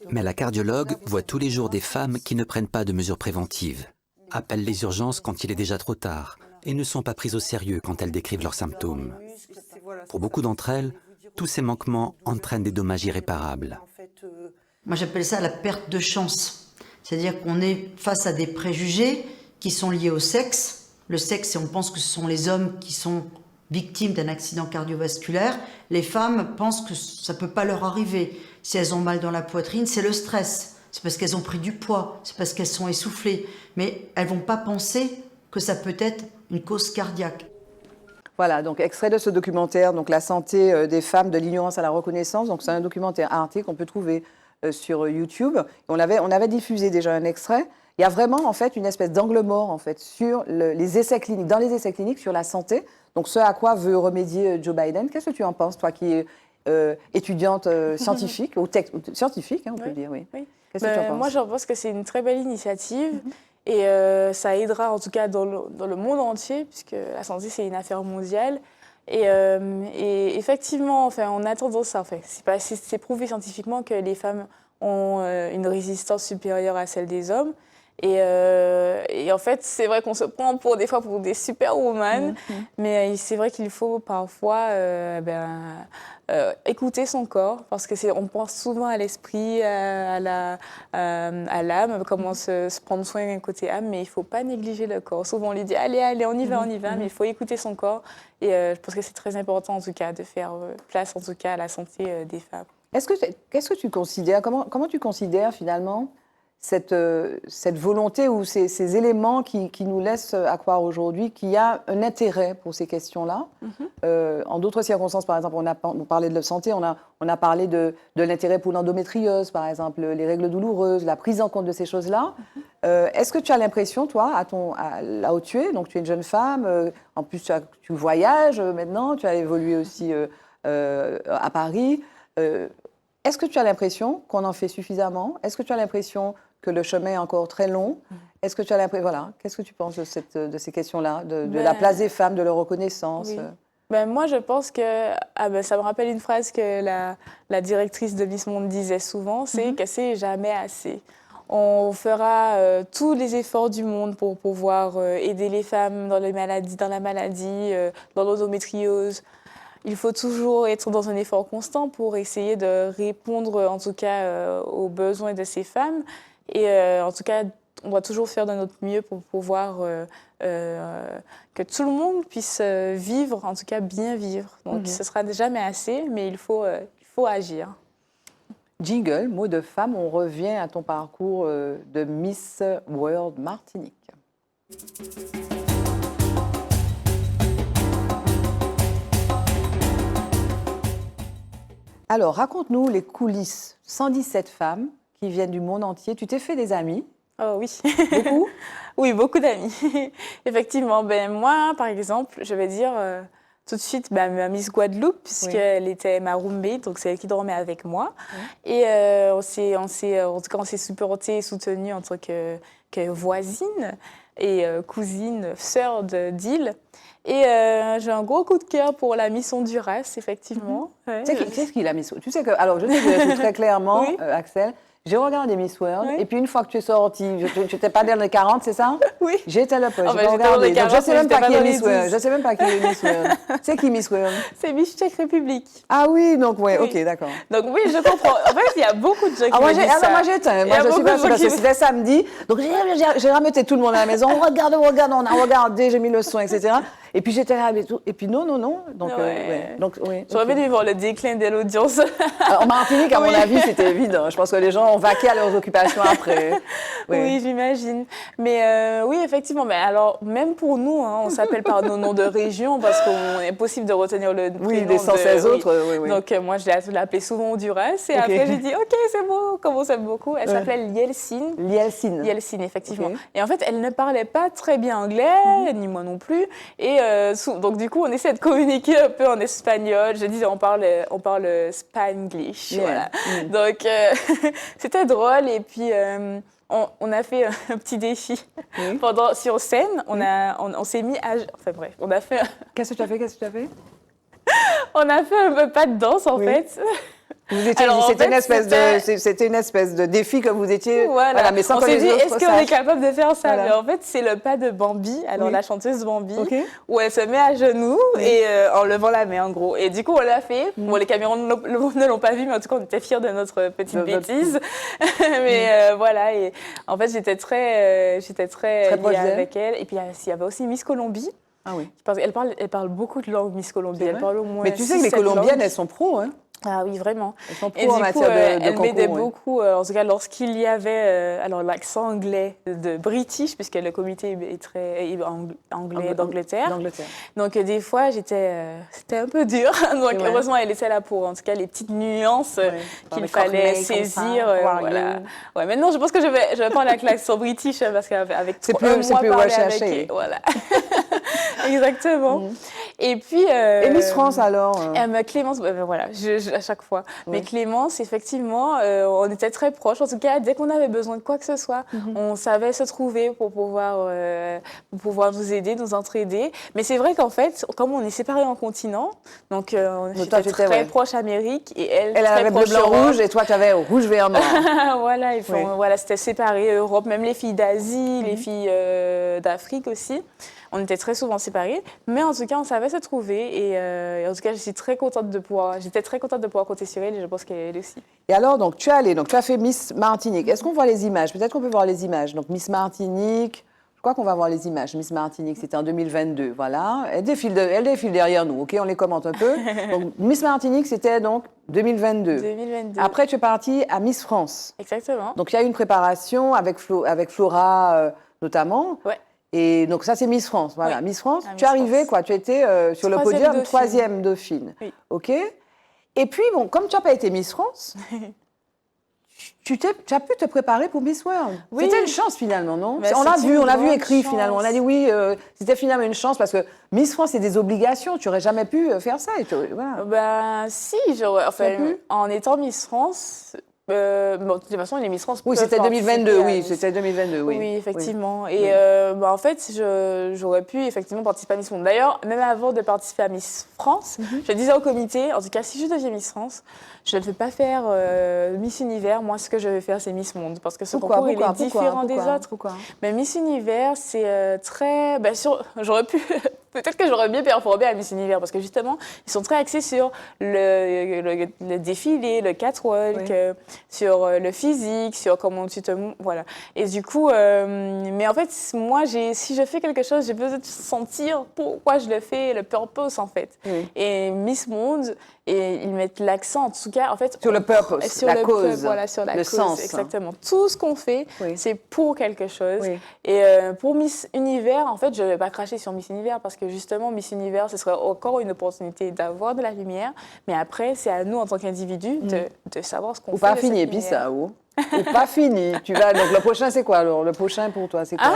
Mais la cardiologue voit tous les jours des femmes qui ne prennent pas de mesures préventives, appellent les urgences quand il est déjà trop tard et ne sont pas prises au sérieux quand elles décrivent leurs symptômes. Pour beaucoup d'entre elles, tous ces manquements entraînent des dommages irréparables. Moi j'appelle ça la perte de chance. C'est-à-dire qu'on est face à des préjugés qui sont liés au sexe. Le sexe, on pense que ce sont les hommes qui sont victimes d'un accident cardiovasculaire. Les femmes pensent que ça ne peut pas leur arriver. Si elles ont mal dans la poitrine, c'est le stress. C'est parce qu'elles ont pris du poids, c'est parce qu'elles sont essoufflées. Mais elles ne vont pas penser que ça peut être une cause cardiaque. Voilà, donc extrait de ce documentaire, donc La santé des femmes, de l'ignorance à la reconnaissance. Donc c'est un documentaire Arte qu'on peut trouver sur YouTube. On avait diffusé déjà un extrait. Il y a vraiment en fait une espèce d'angle mort en fait sur les essais cliniques, dans les essais cliniques sur la santé. Donc ce à quoi veut remédier Joe Biden. Qu'est-ce que tu en penses, toi qui es étudiante scientifique, scientifique, hein, on peut dire, oui. Qu'est-ce que tu en penses? Moi, je pense que c'est une très belle initiative. Et ça aidera en tout cas dans le monde entier, puisque la santé, c'est une affaire mondiale. Et effectivement, enfin, on a tendance à... Enfin, c'est prouvé scientifiquement que les femmes ont une résistance supérieure à celle des hommes. Et en fait, c'est vrai qu'on se prend des fois pour des superwoman, mais c'est vrai qu'il faut parfois écouter son corps, parce que on pense souvent à l'esprit, à l'âme, comment se prendre soin côté âme, mais il ne faut pas négliger le corps. Souvent, on lui dit allez, on y va, mais il faut écouter son corps. Et je pense que c'est très important, en tout cas, de faire place, en tout cas, à la santé des femmes. Qu'est-ce que tu considères, comment tu considères finalement cette volonté ou ces éléments qui nous laissent à croire aujourd'hui qu'il y a un intérêt pour ces questions-là? En d'autres circonstances, par exemple, on parlait de la santé, on a parlé de l'intérêt pour l'endométriose, par exemple, les règles douloureuses, la prise en compte de ces choses-là. Est-ce que tu as l'impression, toi, là où tu es, donc tu es une jeune femme, en plus tu voyages maintenant, tu as évolué aussi à Paris, est-ce que tu as l'impression qu'on en fait suffisamment? Est-ce que tu as l'impression que le chemin est encore très long? Est-ce que tu as l'impression... Voilà, qu'est-ce que tu penses de ces questions-là, de la place des femmes, de leur reconnaissance? Oui. Moi, je pense que... ça me rappelle une phrase que la directrice de Miss Monde disait souvent, c'est que c'est jamais assez. On fera tous les efforts du monde pour pouvoir aider les femmes dans la maladie, dans l'endométriose. Il faut toujours être dans un effort constant pour essayer de répondre, en tout cas, aux besoins de ces femmes. Et en tout cas, on doit toujours faire de notre mieux pour pouvoir que tout le monde puisse vivre, en tout cas bien vivre. Donc, ce sera jamais assez, mais il faut agir. Jingle, mot de femme, on revient à ton parcours de Miss World Martinique. Alors, raconte-nous les coulisses. 117 femmes qui viennent du monde entier. Tu t'es fait des amis? Oh oui. Beaucoup? Oui, beaucoup d'amis. Effectivement, moi, par exemple, je vais dire tout de suite ma Miss Guadeloupe, puisqu'elle était ma roommate, donc c'est elle qui dormait avec moi. Et en tout cas, on s'est supporté et soutenu en tant que voisine et cousine, sœur d'île. Et j'ai un gros coup de cœur pour la Miss Honduras, effectivement. Ouais. Qu'est-ce qu'il a mis? Tu sais que, alors je te dis très clairement, Axel, j'ai regardé Miss World, et puis une fois que tu es sortie, tu n'étais pas dans les 40, c'est ça? Oui. J'étais là, j'ai regardé. Donc, je ne sais même pas qui est Miss World. Je ne sais même pas qui est Miss World. C'est qui Miss World? C'est Miss Tchèque République. Ah oui, donc oui, ok, d'accord. Donc oui, je comprends. En fait, il y a beaucoup de gens qui moi, me disent ça. Moi, j'étais. Moi, je suis pas parce que c'était samedi. Donc, j'ai ramené tout le monde à la maison. On regarde, on a regardé, j'ai mis le son, etc. Et puis j'étais là, et puis non. Donc, J'aurais bien dû voir le déclin de l'audience. En Martinique, à mon avis, c'était évident. Je pense que les gens ont vaqué à leurs occupations après. Oui, j'imagine. Mais oui, effectivement. Mais alors, même pour nous, on ne s'appelle pas nos noms de région parce qu'on est possible de retenir le prénom des 116 autres. Oui. Donc, moi, je l'ai appelée souvent Honduras. Et après, j'ai dit, OK, c'est beau, comment ça beaucoup. Elle s'appelait Lielcine. Lielcine, effectivement. Okay. Et en fait, elle ne parlait pas très bien anglais, ni moi non plus. Et donc, du coup, on essaie de communiquer un peu en espagnol. Je disais, on parle Spanglish. Voilà. Donc, c'était drôle. Et puis, on a fait un petit défi. Oui. Sur scène, on s'est mis à... Enfin bref, on a fait... Qu'est-ce que tu as fait? On a fait un pas de danse, en Oui. fait. C'était une espèce de défi que vous étiez, Voilà. mais sans On que s'est les dit, autres est-ce qu'on est sachent. capable de faire ça? Voilà. Mais en fait, c'est le pas de Bambi, alors Oui. la chanteuse Bambi, Ok. où elle se met à genoux Oui. et en levant la main, en gros. Et du coup, on l'a fait. Bon, les caméras ne l'ont pas vu, mais en tout cas, on était fiers de notre petite De votre- bêtise. Mais voilà, et en fait, j'étais très proche liée d'elle. avec elle. Et puis, il y avait aussi Miss Colombie. Ah oui. Parce qu'elle parle beaucoup de langues, Miss Colombie. C'est Elle vrai. parle au moins Mais tu sais que les 6-7 Colombiennes, langues. elles sont pros, hein. Ah oui, vraiment. Elles sont Et pros en du coup, matière de elle concours. m'aidait oui. beaucoup, en tout cas lorsqu'il y avait alors l'accent anglais de British, puisque le comité est très anglais d'Angleterre. D'Angleterre. Donc des fois, c'était un peu dur. Donc C'est vrai. heureusement, elle était là pour, en tout cas, les petites nuances Ouais. qu'il Avec fallait Corneille, comme ça, saisir. how are Voilà. you? Ouais, maintenant, je pense que je vais prendre la classe sur British, parce qu'avec C'est un plus mois parlé recherché. avec... Voilà. Exactement. Et puis... Et Miss France, alors Clémence, voilà, à chaque fois. Oui. Mais Clémence, effectivement, on était très proches. En tout cas, dès qu'on avait besoin de quoi que ce soit, on savait se trouver pour pouvoir nous aider, nous entraider. Mais c'est vrai qu'en fait, comme on est séparés en continents, donc toi, j'étais tu étais, très ouais. proche Amérique et elle Elle très avait bleu, proche blanc, Europe. rouge, et toi, tu avais rouge, vert, noir. Voilà, Oui. voilà, c'était séparé, Europe, même les filles d'Asie, les filles d'Afrique aussi. On était très souvent séparés, mais en tout cas, on savait se trouver. Et en tout cas, j'étais très contente de pouvoir compter sur elle, et je pense qu'elle aussi. Et alors, donc, tu as fait Miss Martinique. Est-ce qu'on voit les images? Peut-être qu'on peut voir les images. Donc, Miss Martinique, je crois qu'on va voir les images. Miss Martinique, c'était en 2022, voilà. Elle défile derrière nous, OK? On les commente un peu. Donc, Miss Martinique, c'était donc 2022. 2022. Après, tu es partie à Miss France. Exactement. Donc, il y a eu une préparation avec Flora, notamment. Ouais. Et donc, ça, c'est Miss France. Voilà, Oui. Miss France. Ah, Tu es Miss arrivée, France. quoi. Tu étais sur le Troisième podium, dauphine. troisième dauphine. Oui. OK? Et puis, bon, comme tu n'as pas été Miss France, tu as pu te préparer pour Miss World. Oui. C'était une chance, finalement, non? Bah, on l'a c'est vu, une on l'a vu grande écrit, chance. finalement. On a dit oui, c'était finalement une chance parce que Miss France, c'est des obligations. Tu n'aurais jamais pu faire ça. Voilà. Ben, si, j'aurais. Enfin, Tu as pu en étant Miss France. Bon, de toute façon, les Miss France Oui, peuvent c'était 2022, participer à oui. Miss- C'était 2022, oui. Oui, effectivement. Oui. Et en fait, j'aurais pu effectivement participer à Miss Monde. D'ailleurs, même avant de participer à Miss France, je disais au comité, en tout cas, si je deviens Miss France, je ne vais pas faire Miss Univers. Moi, ce que je vais faire, c'est Miss Monde. Parce que ce concours, il est différent des autres. Pourquoi? Mais Miss Univers, c'est très... j'aurais pu... Peut-être que j'aurais bien performé à Miss Univers parce que justement, ils sont très axés sur le défilé, le catwalk, Oui. sur le physique, sur comment tu te... Voilà. Et du coup, mais en fait, moi, si je fais quelque chose, j'ai besoin de sentir pourquoi je le fais, le purpose en fait. Oui. Et Miss Monde, et ils mettent l'accent, en tout cas, en fait... Sur le purpose, sur la le cause, voilà, sur la le cause, sens. exactement. Tout ce qu'on fait, Oui. c'est pour quelque chose. Oui. Et pour Miss Univers, en fait, je ne vais pas cracher sur Miss Univers parce que justement, Miss Univers, ce serait encore une opportunité d'avoir de la lumière. Mais après, c'est à nous, en tant qu'individus, de savoir ce qu'on Ou fait. pas de fini, cette puis lumière. ça, ou pas fini. Donc, le prochain, c'est quoi, alors? Le prochain, pour toi, c'est quoi?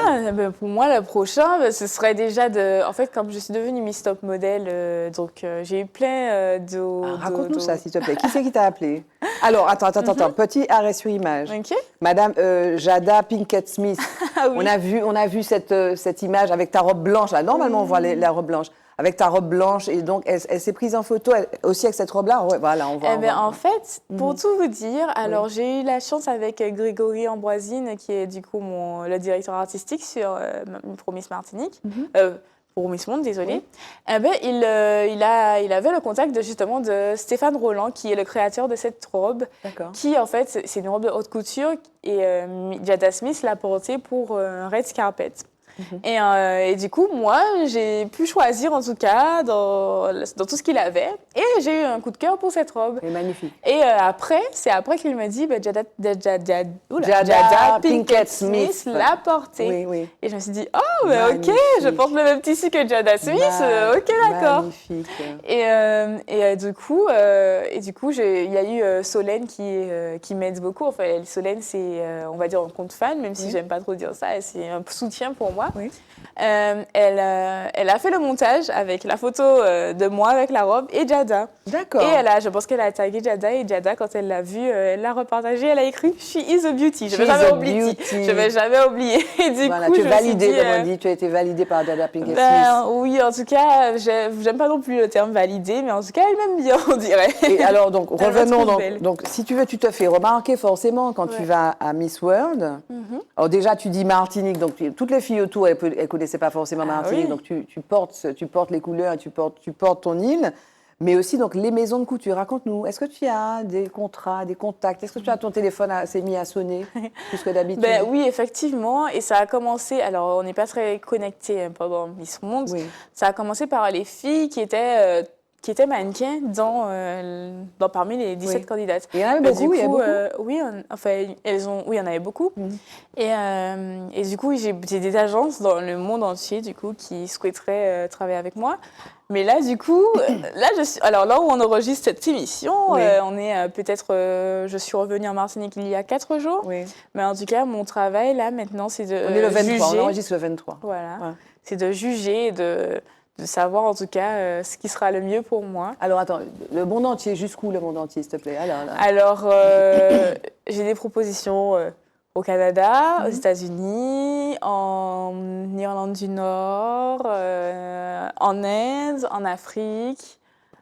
Pour moi, le prochain, ce serait déjà de... En fait, comme je suis devenue Miss Top Model, donc j'ai eu plein Raconte-nous ça, s'il te plaît. Qui c'est qui t'a appelé? Alors, attends. Petit arrêt sur image. OK. Madame Jada Pinkett Smith. Ah oui. On a vu cette image avec ta robe blanche. Là, normalement, on voit la robe blanche. Avec ta robe blanche. Et donc, elle s'est prise en photo aussi avec cette robe-là. Ouais, voilà, on voit. En fait, pour tout vous dire, alors j'ai eu la chance avec Grégory Ambroisine, qui est du coup le directeur artistique pour Miss Martinique, pour Miss Monde, désolée. Il avait le contact justement de Stéphane Roland, qui est le créateur de cette robe, D'accord. qui en fait, c'est une robe de haute couture, et Jada Smith l'a portée pour un red carpet. Et du coup, moi, j'ai pu choisir en tout cas dans tout ce qu'il avait. Et j'ai eu un coup de cœur pour cette robe. Elle est magnifique. Et c'est après qu'il m'a dit, Jada Pinkett Smith l'a portée. Oui, oui. Et je me suis dit, oh, bah, ok, je Magnifique. porte le même tissu que Jada Smith, ok, d'accord. Magnifique. Et du coup, il y a eu Solène qui m'aide beaucoup. Enfin, Solène, c'est, on va dire, un compte fan, même si j'aime pas trop dire ça. C'est un soutien pour moi. fois. Oui. Elle a fait le montage avec la photo de moi avec la robe et Jada. D'accord. Et je pense qu'elle a tagué Jada et Jada, quand elle l'a vu, elle l'a repartagé. Elle a écrit She is a beauty. Je She vais is jamais a oublier. beauty. Je vais jamais oublier. Et du Voilà, coup, tu je es me suis validée, dit, comme on dit, tu as été validée par Jada Pinkett Smith. oui, en tout cas, j'aime pas non plus le terme validé, mais en tout cas, elle m'aime bien, on dirait. Et alors, donc, Elle me revenons. trouve belle. Donc, si tu veux, tu te fais remarquer forcément quand tu vas à Miss World. Alors déjà, tu dis Martinique, donc toutes les filles autour, elles ne connaissaient pas forcément Martinique, oui. donc tu portes les couleurs, et tu portes ton île. Mais aussi, donc, les maisons de couture, raconte-nous. Est-ce que tu as des contrats, des contacts? Est-ce que tu as ton téléphone s'est mis à sonner plus que d'habitude? Oui, effectivement. Et ça a commencé, alors on n'est pas très connectés pendant Miss Monde. Oui. Ça a commencé par les filles qui étaient mannequins parmi les 17 Oui. candidates. Il y en avait beaucoup, il y a beaucoup. Oui, il y en avait beaucoup. Et du coup, j'ai des agences dans le monde entier du coup, qui souhaiteraient travailler avec moi. Mais là, du coup, là où on enregistre cette émission, Oui. on est je suis revenue en Martinique il y a 4 jours. Oui. Mais en tout cas, mon travail, là, maintenant, c'est de On est le 23, juger. on enregistre le 23. Voilà. Ouais. C'est de juger et de savoir, en tout cas, ce qui sera le mieux pour moi. Alors, attends, le monde entier, jusqu'où le monde entier, s'il te plaît? Alors, j'ai des propositions au Canada, aux États-Unis, en Irlande du Nord, en Inde, en Afrique,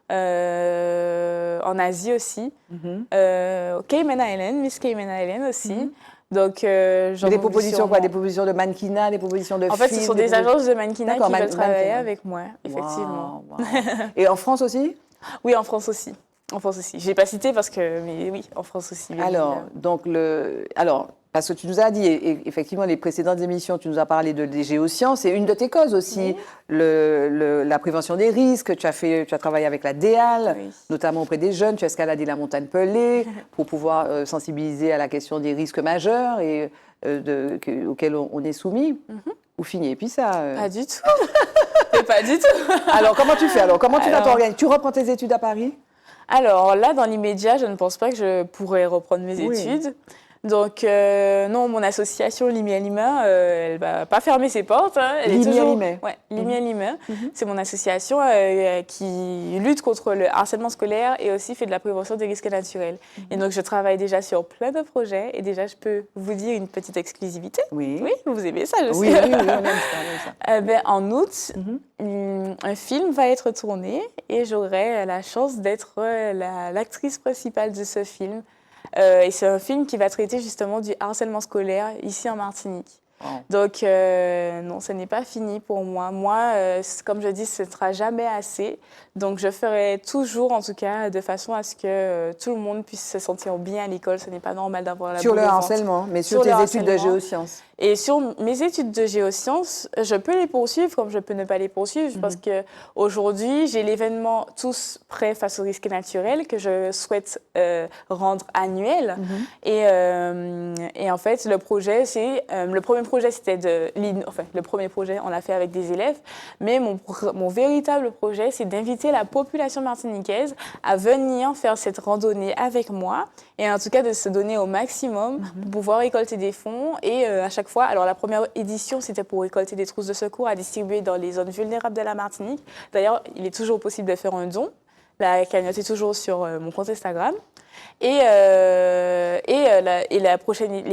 en Asie aussi, au Cayman Island, Miss Cayman Island aussi. Donc, Des propositions quoi? Des propositions de mannequinat, des propositions de En fait, films, ce sont des agences de mannequinat D'accord, qui veulent travailler mannequinat. avec moi, effectivement. Wow, wow. Et en France aussi? Oui, en France aussi. En France aussi. Je n'ai pas cité mais oui, en France aussi. bien Alors, évidemment. parce que tu nous as dit, et effectivement, les précédentes émissions, tu nous as parlé des géosciences, et une de tes causes aussi, la prévention des risques. Tu as travaillé avec la DEAL, Oui. notamment auprès des jeunes. Tu as escaladé la montagne Pelée pour pouvoir sensibiliser à la question des risques majeurs et auxquels on est soumis. Ou fini, et puis ça. Pas du tout. Mais pas du tout. Alors, comment tu fais? Comment tu vas t'organiser? Tu reprends tes études à Paris? Alors là, dans l'immédiat, je ne pense pas que je pourrais reprendre mes études. Donc, non, mon association Limi Lima, elle ne va pas fermer ses portes. Hein. Limi Lima. Ouais, Limi Lima. C'est mon association qui lutte contre le harcèlement scolaire et aussi fait de la prévention des risques naturels. Et donc, je travaille déjà sur plein de projets et déjà, je peux vous dire une petite exclusivité. Oui. Oui, vous aimez ça, je sais. Oui, on aime ça. En août, un film va être tourné et j'aurai la chance d'être l'actrice principale de ce film. Et c'est un film qui va traiter justement du harcèlement scolaire ici en Martinique. Wow. Donc, non, ce n'est pas fini pour moi. Moi, comme je dis, ce ne sera jamais assez. Donc, je ferai toujours, en tout cas, de façon à ce que tout le monde puisse se sentir bien à l'école. Ce n'est pas normal d'avoir la Sur boule le au ventre. harcèlement, mais sur tes études de géosciences. Et sur mes études de géosciences, je peux les poursuivre comme je peux ne pas les poursuivre parce qu'aujourd'hui, j'ai l'événement Tous prêts face aux risques naturels que je souhaite rendre annuel. Et en fait, le projet, le premier projet, c'était le premier projet, on l'a fait avec des élèves. Mais mon véritable projet, c'est d'inviter la population martiniquaise à venir faire cette randonnée avec moi et en tout cas de se donner au maximum pour pouvoir récolter des fonds et à chaque fois, alors la première édition, c'était pour récolter des trousses de secours à distribuer dans les zones vulnérables de la Martinique. D'ailleurs, il est toujours possible de faire un don. La cagnotte est toujours sur mon compte Instagram. Les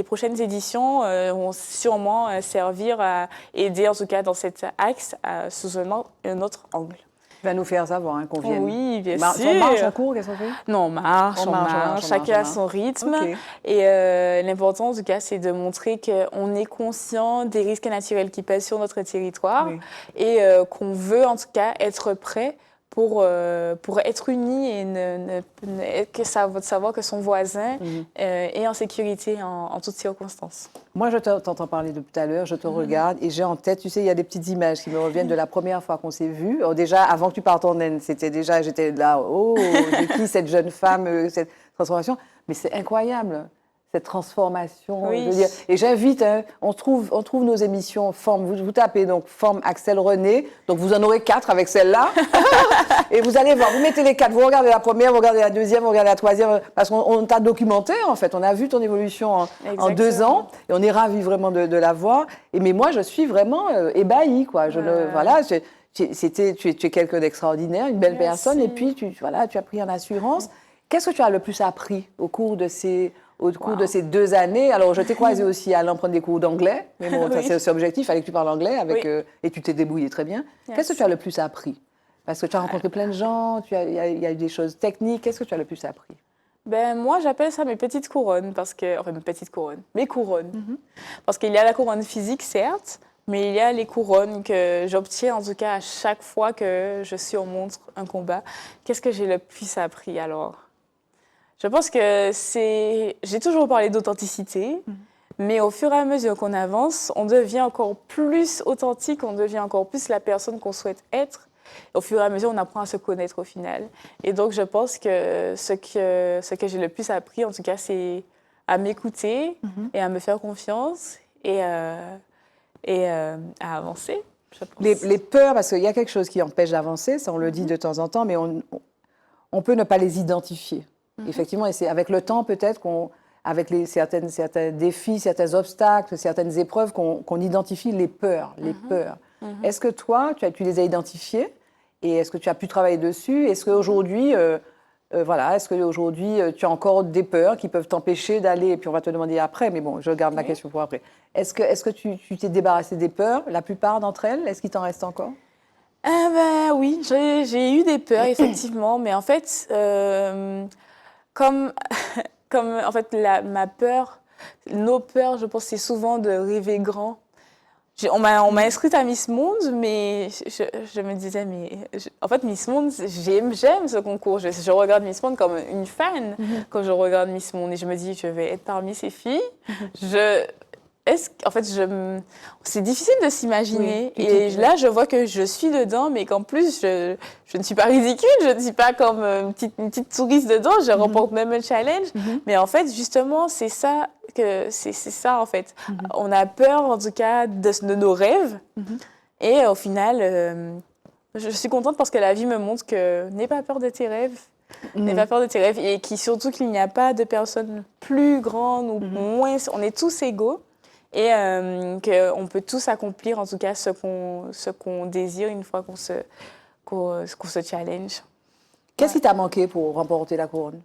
prochaines éditions vont sûrement servir à aider, en tout cas dans cet axe, sous un autre angle. Tu vas nous faire savoir qu'on vienne. Oui, bien sûr. On marche en cours, qu'est-ce qu'on fait? Non, on marche. Chacun a son rythme. Okay. Et l'important, en tout cas, c'est de montrer qu'on est conscient des risques naturels qui pèsent sur notre territoire et qu'on veut, en tout cas, être prêt pour être unis et savoir que son voisin est en sécurité en toutes circonstances. Moi, je t'entends parler depuis tout à l'heure, je te regarde et j'ai en tête, tu sais, il y a des petites images qui me reviennent de la première fois qu'on s'est vus. Déjà, avant que tu partes en Inde, j'étais là, oh, c'est qui cette jeune femme, cette transformation? Mais c'est incroyable. cette transformation. Oui. Je veux dire. Et j'invite, hein, on trouve nos émissions Forme. Vous tapez donc Forme Axel René. Donc vous en aurez 4 avec celle-là. Et vous allez voir, vous mettez les 4, vous regardez la première, vous regardez la deuxième, vous regardez la troisième. Parce qu'on t'a documenté, en fait. On a vu ton évolution en 2 ans. Et on est ravis vraiment de la voir. Mais moi, je suis vraiment ébahie, quoi. Voilà, tu es quelqu'un d'extraordinaire, une belle personne. Et puis, tu as pris en assurance. Qu'est-ce que tu as le plus appris au cours de ces 2 années? Alors, je t'ai croisé aussi allant prendre des cours d'anglais. Mais bon, ça, c'est aussi objectif. Il fallait que tu parles anglais et tu t'es débrouillé très bien. Qu'est-ce que tu as le plus appris? Parce que tu as rencontré plein de gens, il y a eu des choses techniques. Qu'est-ce que tu as le plus appris? Moi, j'appelle ça mes petites couronnes, mes couronnes. Parce qu'il y a la couronne physique, certes, mais il y a les couronnes que j'obtiens, en tout cas, à chaque fois que je surmonte un combat. Qu'est-ce que j'ai le plus appris, alors? Je pense que j'ai toujours parlé d'authenticité, mais au fur et à mesure qu'on avance, on devient encore plus authentique, on devient encore plus la personne qu'on souhaite être. Au fur et à mesure, on apprend à se connaître au final. Et donc, je pense que ce que j'ai le plus appris, en tout cas, c'est à m'écouter et à me faire confiance et à avancer, je pense. Les peurs, parce qu'il y a quelque chose qui empêche d'avancer, ça on le dit de temps en temps, mais on peut ne pas les identifier. Effectivement, et c'est avec le temps peut-être avec certains défis, certains obstacles, certaines épreuves, qu'on identifie les peurs. Est-ce que toi, tu les as identifiées et est-ce que tu as pu travailler dessus? Est-ce qu'aujourd'hui, tu as encore des peurs qui peuvent t'empêcher d'aller, et puis on va te demander après, mais bon, je garde la question pour après. Est-ce que tu t'es débarrassé des peurs, la plupart d'entre elles? Est-ce qu'il t'en reste encore? Oui, j'ai eu des peurs, effectivement, mais en fait, comme en fait, nos peurs, je pense, c'est souvent de rêver grand. On m'a inscrite à Miss Monde, mais je me disais, en fait, Miss Monde, j'aime ce concours. Je regarde Miss Monde comme une fan quand je regarde Miss Monde et je me dis, je vais être parmi ces filles. C'est difficile de s'imaginer. Et là, je vois que je suis dedans, mais qu'en plus, je ne suis pas ridicule, je ne suis pas comme une petite touriste dedans, je remporte même le challenge. Mais en fait, justement, c'est ça, en fait. On a peur, en tout cas, de nos rêves. Et au final, je suis contente parce que la vie me montre que n'aie pas peur de tes rêves. N'aie pas peur de tes rêves. Et surtout qu'il n'y a pas de personnes plus grandes ou moins. On est tous égaux. Et qu'on peut tous accomplir, en tout cas, ce qu'on désire une fois qu'on se challenge. Qu'est-ce qui t'a manqué pour remporter la couronne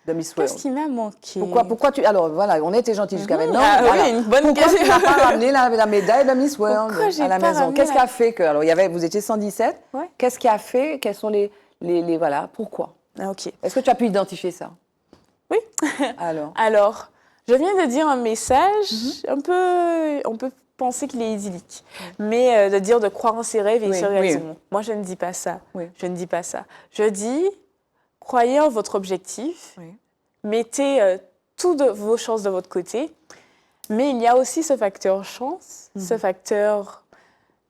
de Miss World? Qu'est-ce qui m'a manqué? Pourquoi tu... Alors, voilà, on était gentils jusqu'à maintenant. Oui, une bonne question. Pourquoi tu n'as pas ramené la médaille de Miss World à la maison? Qu'est-ce qui a fait que... Alors, vous étiez 117. Ouais. Qu'est-ce qui a fait? Quels sont les voilà, pourquoi? Ok. Est-ce que tu as pu identifier ça? Oui. Alors, je viens de dire un message, on peut penser qu'il est idyllique, mais de dire de croire en ses rêves et se réaliser. Moi, je ne dis pas ça. Je ne dis pas ça. Je dis, croyez en votre objectif, mettez toutes vos chances de votre côté, mais il y a aussi ce facteur chance, ce facteur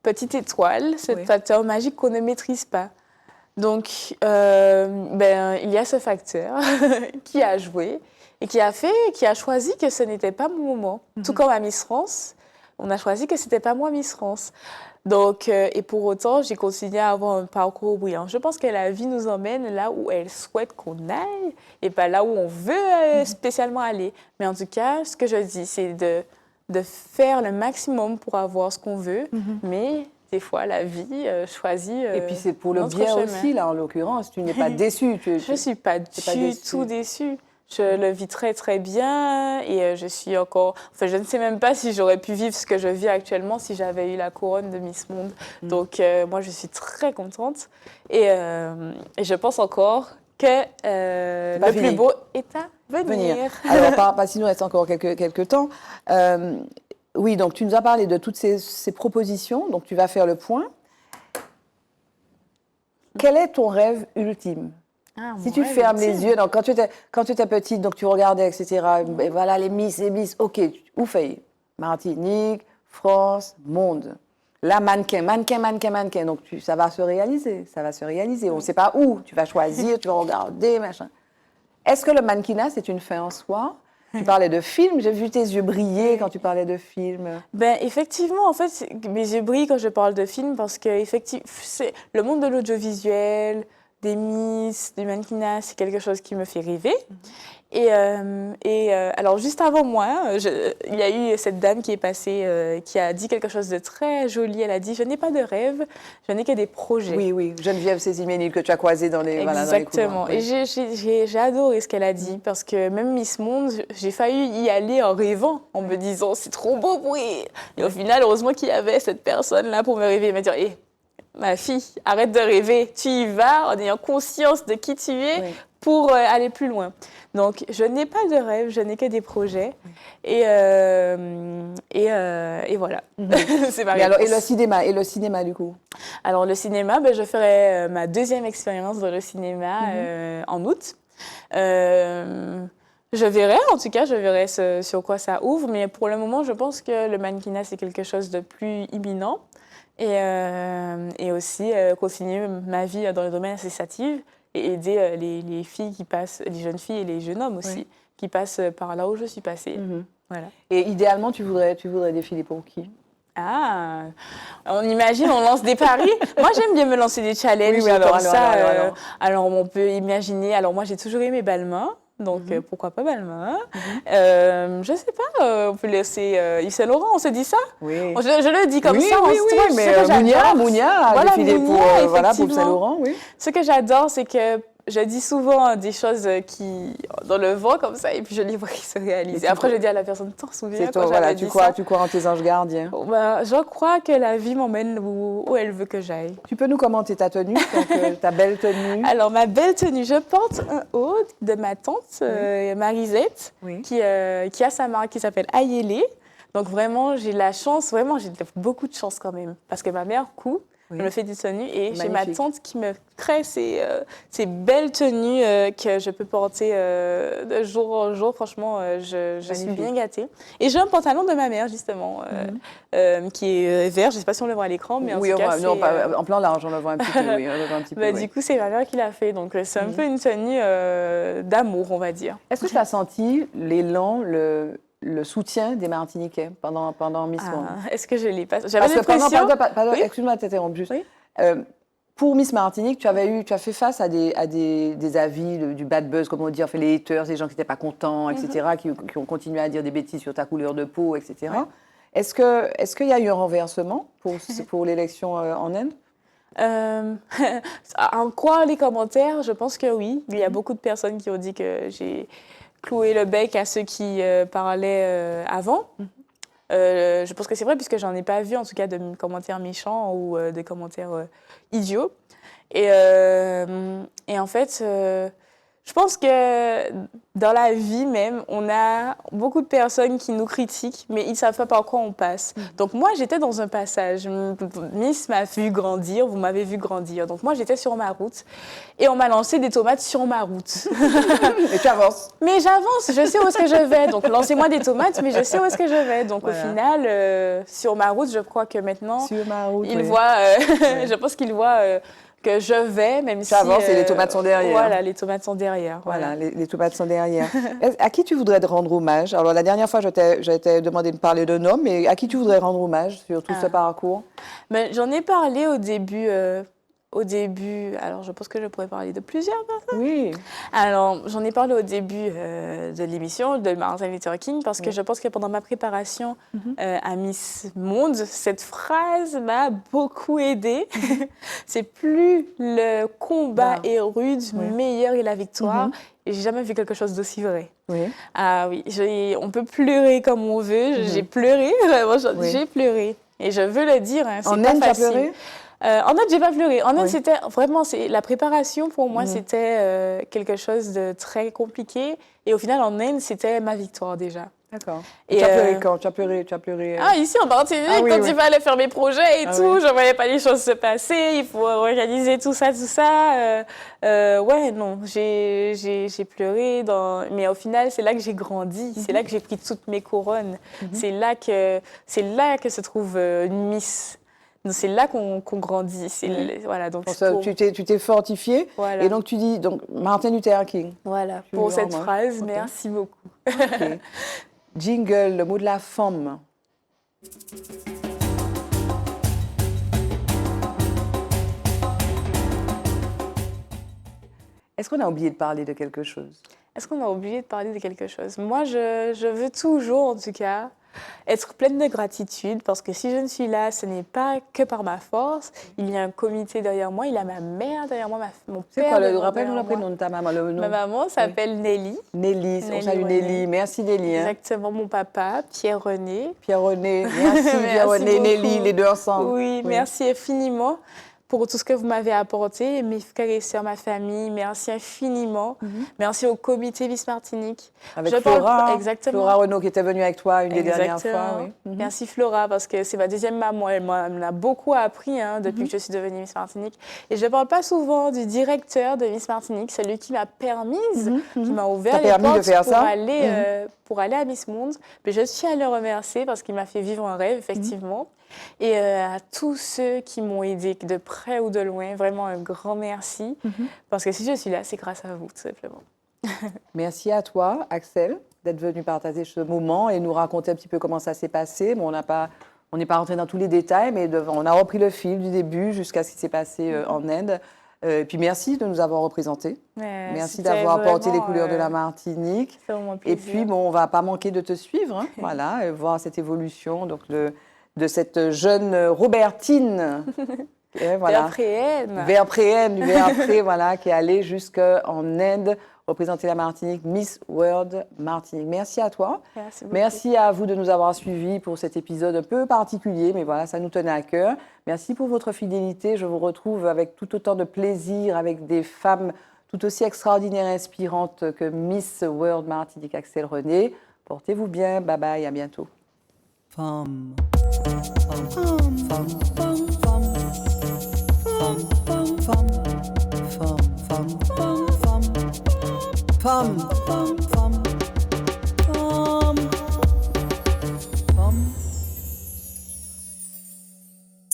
petite étoile, ce facteur magique qu'on ne maîtrise pas. Donc, il y a ce facteur qui a joué. Et qui a choisi que ce n'était pas mon moment. Tout comme à Miss France, on a choisi que ce n'était pas moi Miss France. Donc, et pour autant, j'ai continué à avoir un parcours brillant. Je pense que la vie nous emmène là où elle souhaite qu'on aille et pas là où on veut spécialement aller. Mais en tout cas, ce que je dis, c'est de faire le maximum pour avoir ce qu'on veut, mais... Des fois, la vie choisit. Et puis c'est pour le bien aussi, là, en l'occurrence. Tu n'es pas déçue. Je ne suis pas du tout déçue. Je le vis très, très bien et je suis encore... Enfin, je ne sais même pas si j'aurais pu vivre ce que je vis actuellement si j'avais eu la couronne de Miss Monde. Donc, moi, je suis très contente et je pense encore que le plus beau est à venir. Alors, s'il nous reste encore quelques temps... oui, donc tu nous as parlé de toutes ces propositions, donc tu vas faire le point. Quel est ton rêve ultime? Si tu fermes les yeux, donc quand tu étais petite, donc tu regardais, etc., et voilà, les Miss, ok, où fais-tu? Martinique, France, monde. Là, mannequin, donc ça va se réaliser, On ne sait pas où, tu vas choisir, tu vas regarder, machin. Est-ce que le mannequinat, c'est une fin en soi? Tu parlais de films, j'ai vu tes yeux briller quand tu parlais de films. Ben, effectivement, en fait, mes yeux brillent quand je parle de films parce que c'est le monde de l'audiovisuel, des Miss, du mannequinat, c'est quelque chose qui me fait rêver. Alors, juste avant moi, il y a eu cette dame qui est passée, qui a dit quelque chose de très joli. Elle a dit « Je n'ai pas de rêve, je n'ai que des projets ». Oui, oui, Geneviève Céziménil que tu as croisée dans les Exactement. Voilà, dans les couloirs. Et j'ai adoré ce qu'elle a dit parce que même Miss Monde, j'ai failli y aller en rêvant, en me disant « C'est trop beau pour rire ». Et au final, heureusement qu'il y avait cette personne-là pour me rêver et me dire « Hé, ma fille, arrête de rêver, tu y vas en ayant conscience de qui tu es pour aller plus loin ». Donc, je n'ai pas de rêve, je n'ai que des projets. Et voilà. C'est ma réponse. Et le cinéma, du coup? Alors, le cinéma, ben, je ferai ma deuxième expérience dans le cinéma en août. Je verrai, en tout cas, je verrai sur quoi ça ouvre. Mais pour le moment, je pense que le mannequinat, c'est quelque chose de plus imminent. Et aussi continuer ma vie dans le domaine associatif et aider les filles qui passent, les jeunes filles et les jeunes hommes aussi, qui passent par là où je suis passée. Voilà. Et idéalement, tu voudrais défiler pour qui? Ah, on imagine, on lance des paris. Moi, j'aime bien me lancer des challenges alors, on peut imaginer. Alors, moi, j'ai toujours aimé Balmain. Donc, pourquoi pas Balmain? Je sais pas, on peut laisser Yves Saint Laurent, on se dit ça? Oui. Je le dis comme ça. Oui, mais Mounia a défilé pour Yves Saint Laurent, oui. Ce que j'adore, c'est que je dis souvent des choses qui dans le vent comme ça, et puis je les vois qui se réalisent. Et après, je dis à la personne, t'en souviens quand j'avais dit ça? Tu crois en tes anges gardiens. Je crois que la vie m'emmène où elle veut que j'aille. Tu peux nous commenter ta tenue, donc, ta belle tenue? Alors, ma belle tenue, je porte un haut de ma tante Marisette, qui a sa marque qui s'appelle Ayélé. Donc, vraiment, j'ai la chance, j'ai beaucoup de chance quand même, parce que ma mère coud. Elle me fait des tenues et j'ai ma tante qui me crée ces belles tenues que je peux porter de jour en jour. Franchement, je suis bien gâtée. Et j'ai un pantalon de ma mère, justement, qui est vert. Je ne sais pas si on le voit à l'écran, mais en tout cas, non, en plan large, on le voit un petit peu. Oui, on le voit un petit peu, Du coup, c'est ma mère qui l'a fait. Donc, c'est un peu une tenue d'amour, on va dire. Est-ce que tu as senti l'élan, le soutien des Martiniquais pendant Miss Monde? Est-ce que je l'ai pas? J'avais l'impression... Excuse-moi de t'interrompre juste. Pour Miss Martinique, tu as fait face à des avis, du bad buzz, comme on dit, enfin, les haters, les gens qui n'étaient pas contents, etc., qui ont continué à dire des bêtises sur ta couleur de peau, etc. Est-ce qu'il y a eu un renversement pour l'élection en Inde? En quoi les commentaires, je pense que oui. Il y a beaucoup de personnes qui ont dit que j'ai cloué le bec à ceux qui parlaient avant. Je pense que c'est vrai, puisque j'en ai pas vu, en tout cas, de commentaires méchants ou de commentaires idiots. Et en fait, je pense que dans la vie même, on a beaucoup de personnes qui nous critiquent, mais ils ne savent pas par quoi on passe. Donc moi, j'étais dans un passage. Miss m'a vu grandir, vous m'avez vu grandir. Donc moi, j'étais sur ma route et on m'a lancé des tomates sur ma route. Et tu avances. Mais j'avance, je sais où est-ce que je vais. Donc lancez-moi des tomates, mais je sais où est-ce que je vais. Donc au final, sur ma route, je crois que maintenant, sur ma route, il voit, je pense qu'il voit... que je vais, même si... Ça avance et les tomates sont derrière. Voilà, les tomates sont derrière. Voilà, les tomates sont derrière. À qui tu voudrais rendre hommage? Alors, la dernière fois, je t'ai demandé de parler d'un homme, mais à qui tu voudrais rendre hommage sur tout ce parcours? Mais j'en ai parlé au début. Alors je pense que je pourrais parler de plusieurs personnes. Oui. Alors, j'en ai parlé au début de l'émission de Martin Luther King, parce que je pense que pendant ma préparation à Miss Monde, cette phrase m'a beaucoup aidée. C'est plus le combat est rude, meilleur est la victoire. Et j'ai jamais vu quelque chose d'aussi vrai. Oui. Ah oui, on peut pleurer comme on veut. J'ai pleuré, vraiment, j'ai pleuré. Et je veux le dire, hein, c'est pas facile. En Inde, tu as pleuré? En Inde, j'ai pas pleuré. En Inde, c'était vraiment, la préparation pour moi, c'était quelque chose de très compliqué. Et au final, en Inde, c'était ma victoire déjà. D'accord. Et tu as pleuré quand? Tu as pleuré Ah, ici en Martinique, quand il fallait faire mes projets et tout, je voyais pas les choses se passer, il faut organiser tout ça. Non, j'ai pleuré. Mais au final, c'est là que j'ai grandi, c'est là que j'ai pris toutes mes couronnes. C'est là que se trouve une Miss Donc, c'est là qu'on grandit. Voilà, donc Tu t'es fortifié. Voilà. Et donc, tu dis donc, Martin Luther King. Voilà, Tu pour lui cette rends, phrase, ok. merci beaucoup. Ok. Jingle, le mot de la femme. Est-ce qu'on a oublié de parler de quelque chose? Est-ce qu'on a oublié de parler de quelque chose? Moi, je veux toujours, en tout cas, être pleine de gratitude parce que si je ne suis là, ce n'est pas que par ma force. Il y a un comité derrière moi, il y a ma mère derrière moi, mon C'est père quoi derrière rappelle-nous le moi. prénom de ta maman, le nom. Ma maman s'appelle Nelly. Nelly, on Nelly salue René. Nelly. Merci Nelly. Hein. Exactement, mon papa, Pierre-René. Pierre-René, merci Pierre-René, beaucoup. Nelly, les deux ensemble. Oui, merci infiniment pour tout ce que vous m'avez apporté, mes frères et sœurs, ma famille. Merci infiniment. Merci au comité Miss Martinique. Avec Je Flora, parle- exactement. Flora Renaud qui était venue avec toi une des dernières Exactement. fois. Oui. Merci Flora, parce que c'est ma deuxième maman. Elle m'a beaucoup appris depuis que je suis devenue Miss Martinique. Et je ne parle pas souvent du directeur de Miss Martinique, celui qui m'a permise, qui m'a ouvert T'a les permis de portes faire pour ça pour aller à Miss Monde. Mais je tiens à le remercier parce qu'il m'a fait vivre un rêve, effectivement. Et à tous ceux qui m'ont aidé de près ou de loin, vraiment un grand merci. Parce que si je suis là, c'est grâce à vous, tout simplement. Merci à toi, Axel, d'être venu partager ce moment et nous raconter un petit peu comment ça s'est passé. Bon, on n'est pas rentré dans tous les détails, mais on a repris le fil du début jusqu'à ce qui s'est passé en Inde. Et puis merci de nous avoir représentés. Merci d'avoir porté les couleurs de la Martinique. C'est vraiment un Et plaisir. puis, bon, on ne va pas manquer de te suivre, hein, voilà, et voir cette évolution donc de cette jeune Robertine. Et voilà. Verpréenne, du Verpré, voilà, qui est allée jusqu'en Inde représenter la Martinique, Miss World Martinique. Merci à toi. Merci beaucoup. Merci à vous de nous avoir suivis pour cet épisode un peu particulier, mais voilà, ça nous tenait à cœur. Merci pour votre fidélité. Je vous retrouve avec tout autant de plaisir, avec des femmes tout aussi extraordinaires et inspirantes que Miss World Martinique Axel René. Portez-vous bien. Bye bye, à bientôt. Femme. Femme. Femme. Femme. Femme. Femme. Femme. Femme. Femme. Femme. Femme.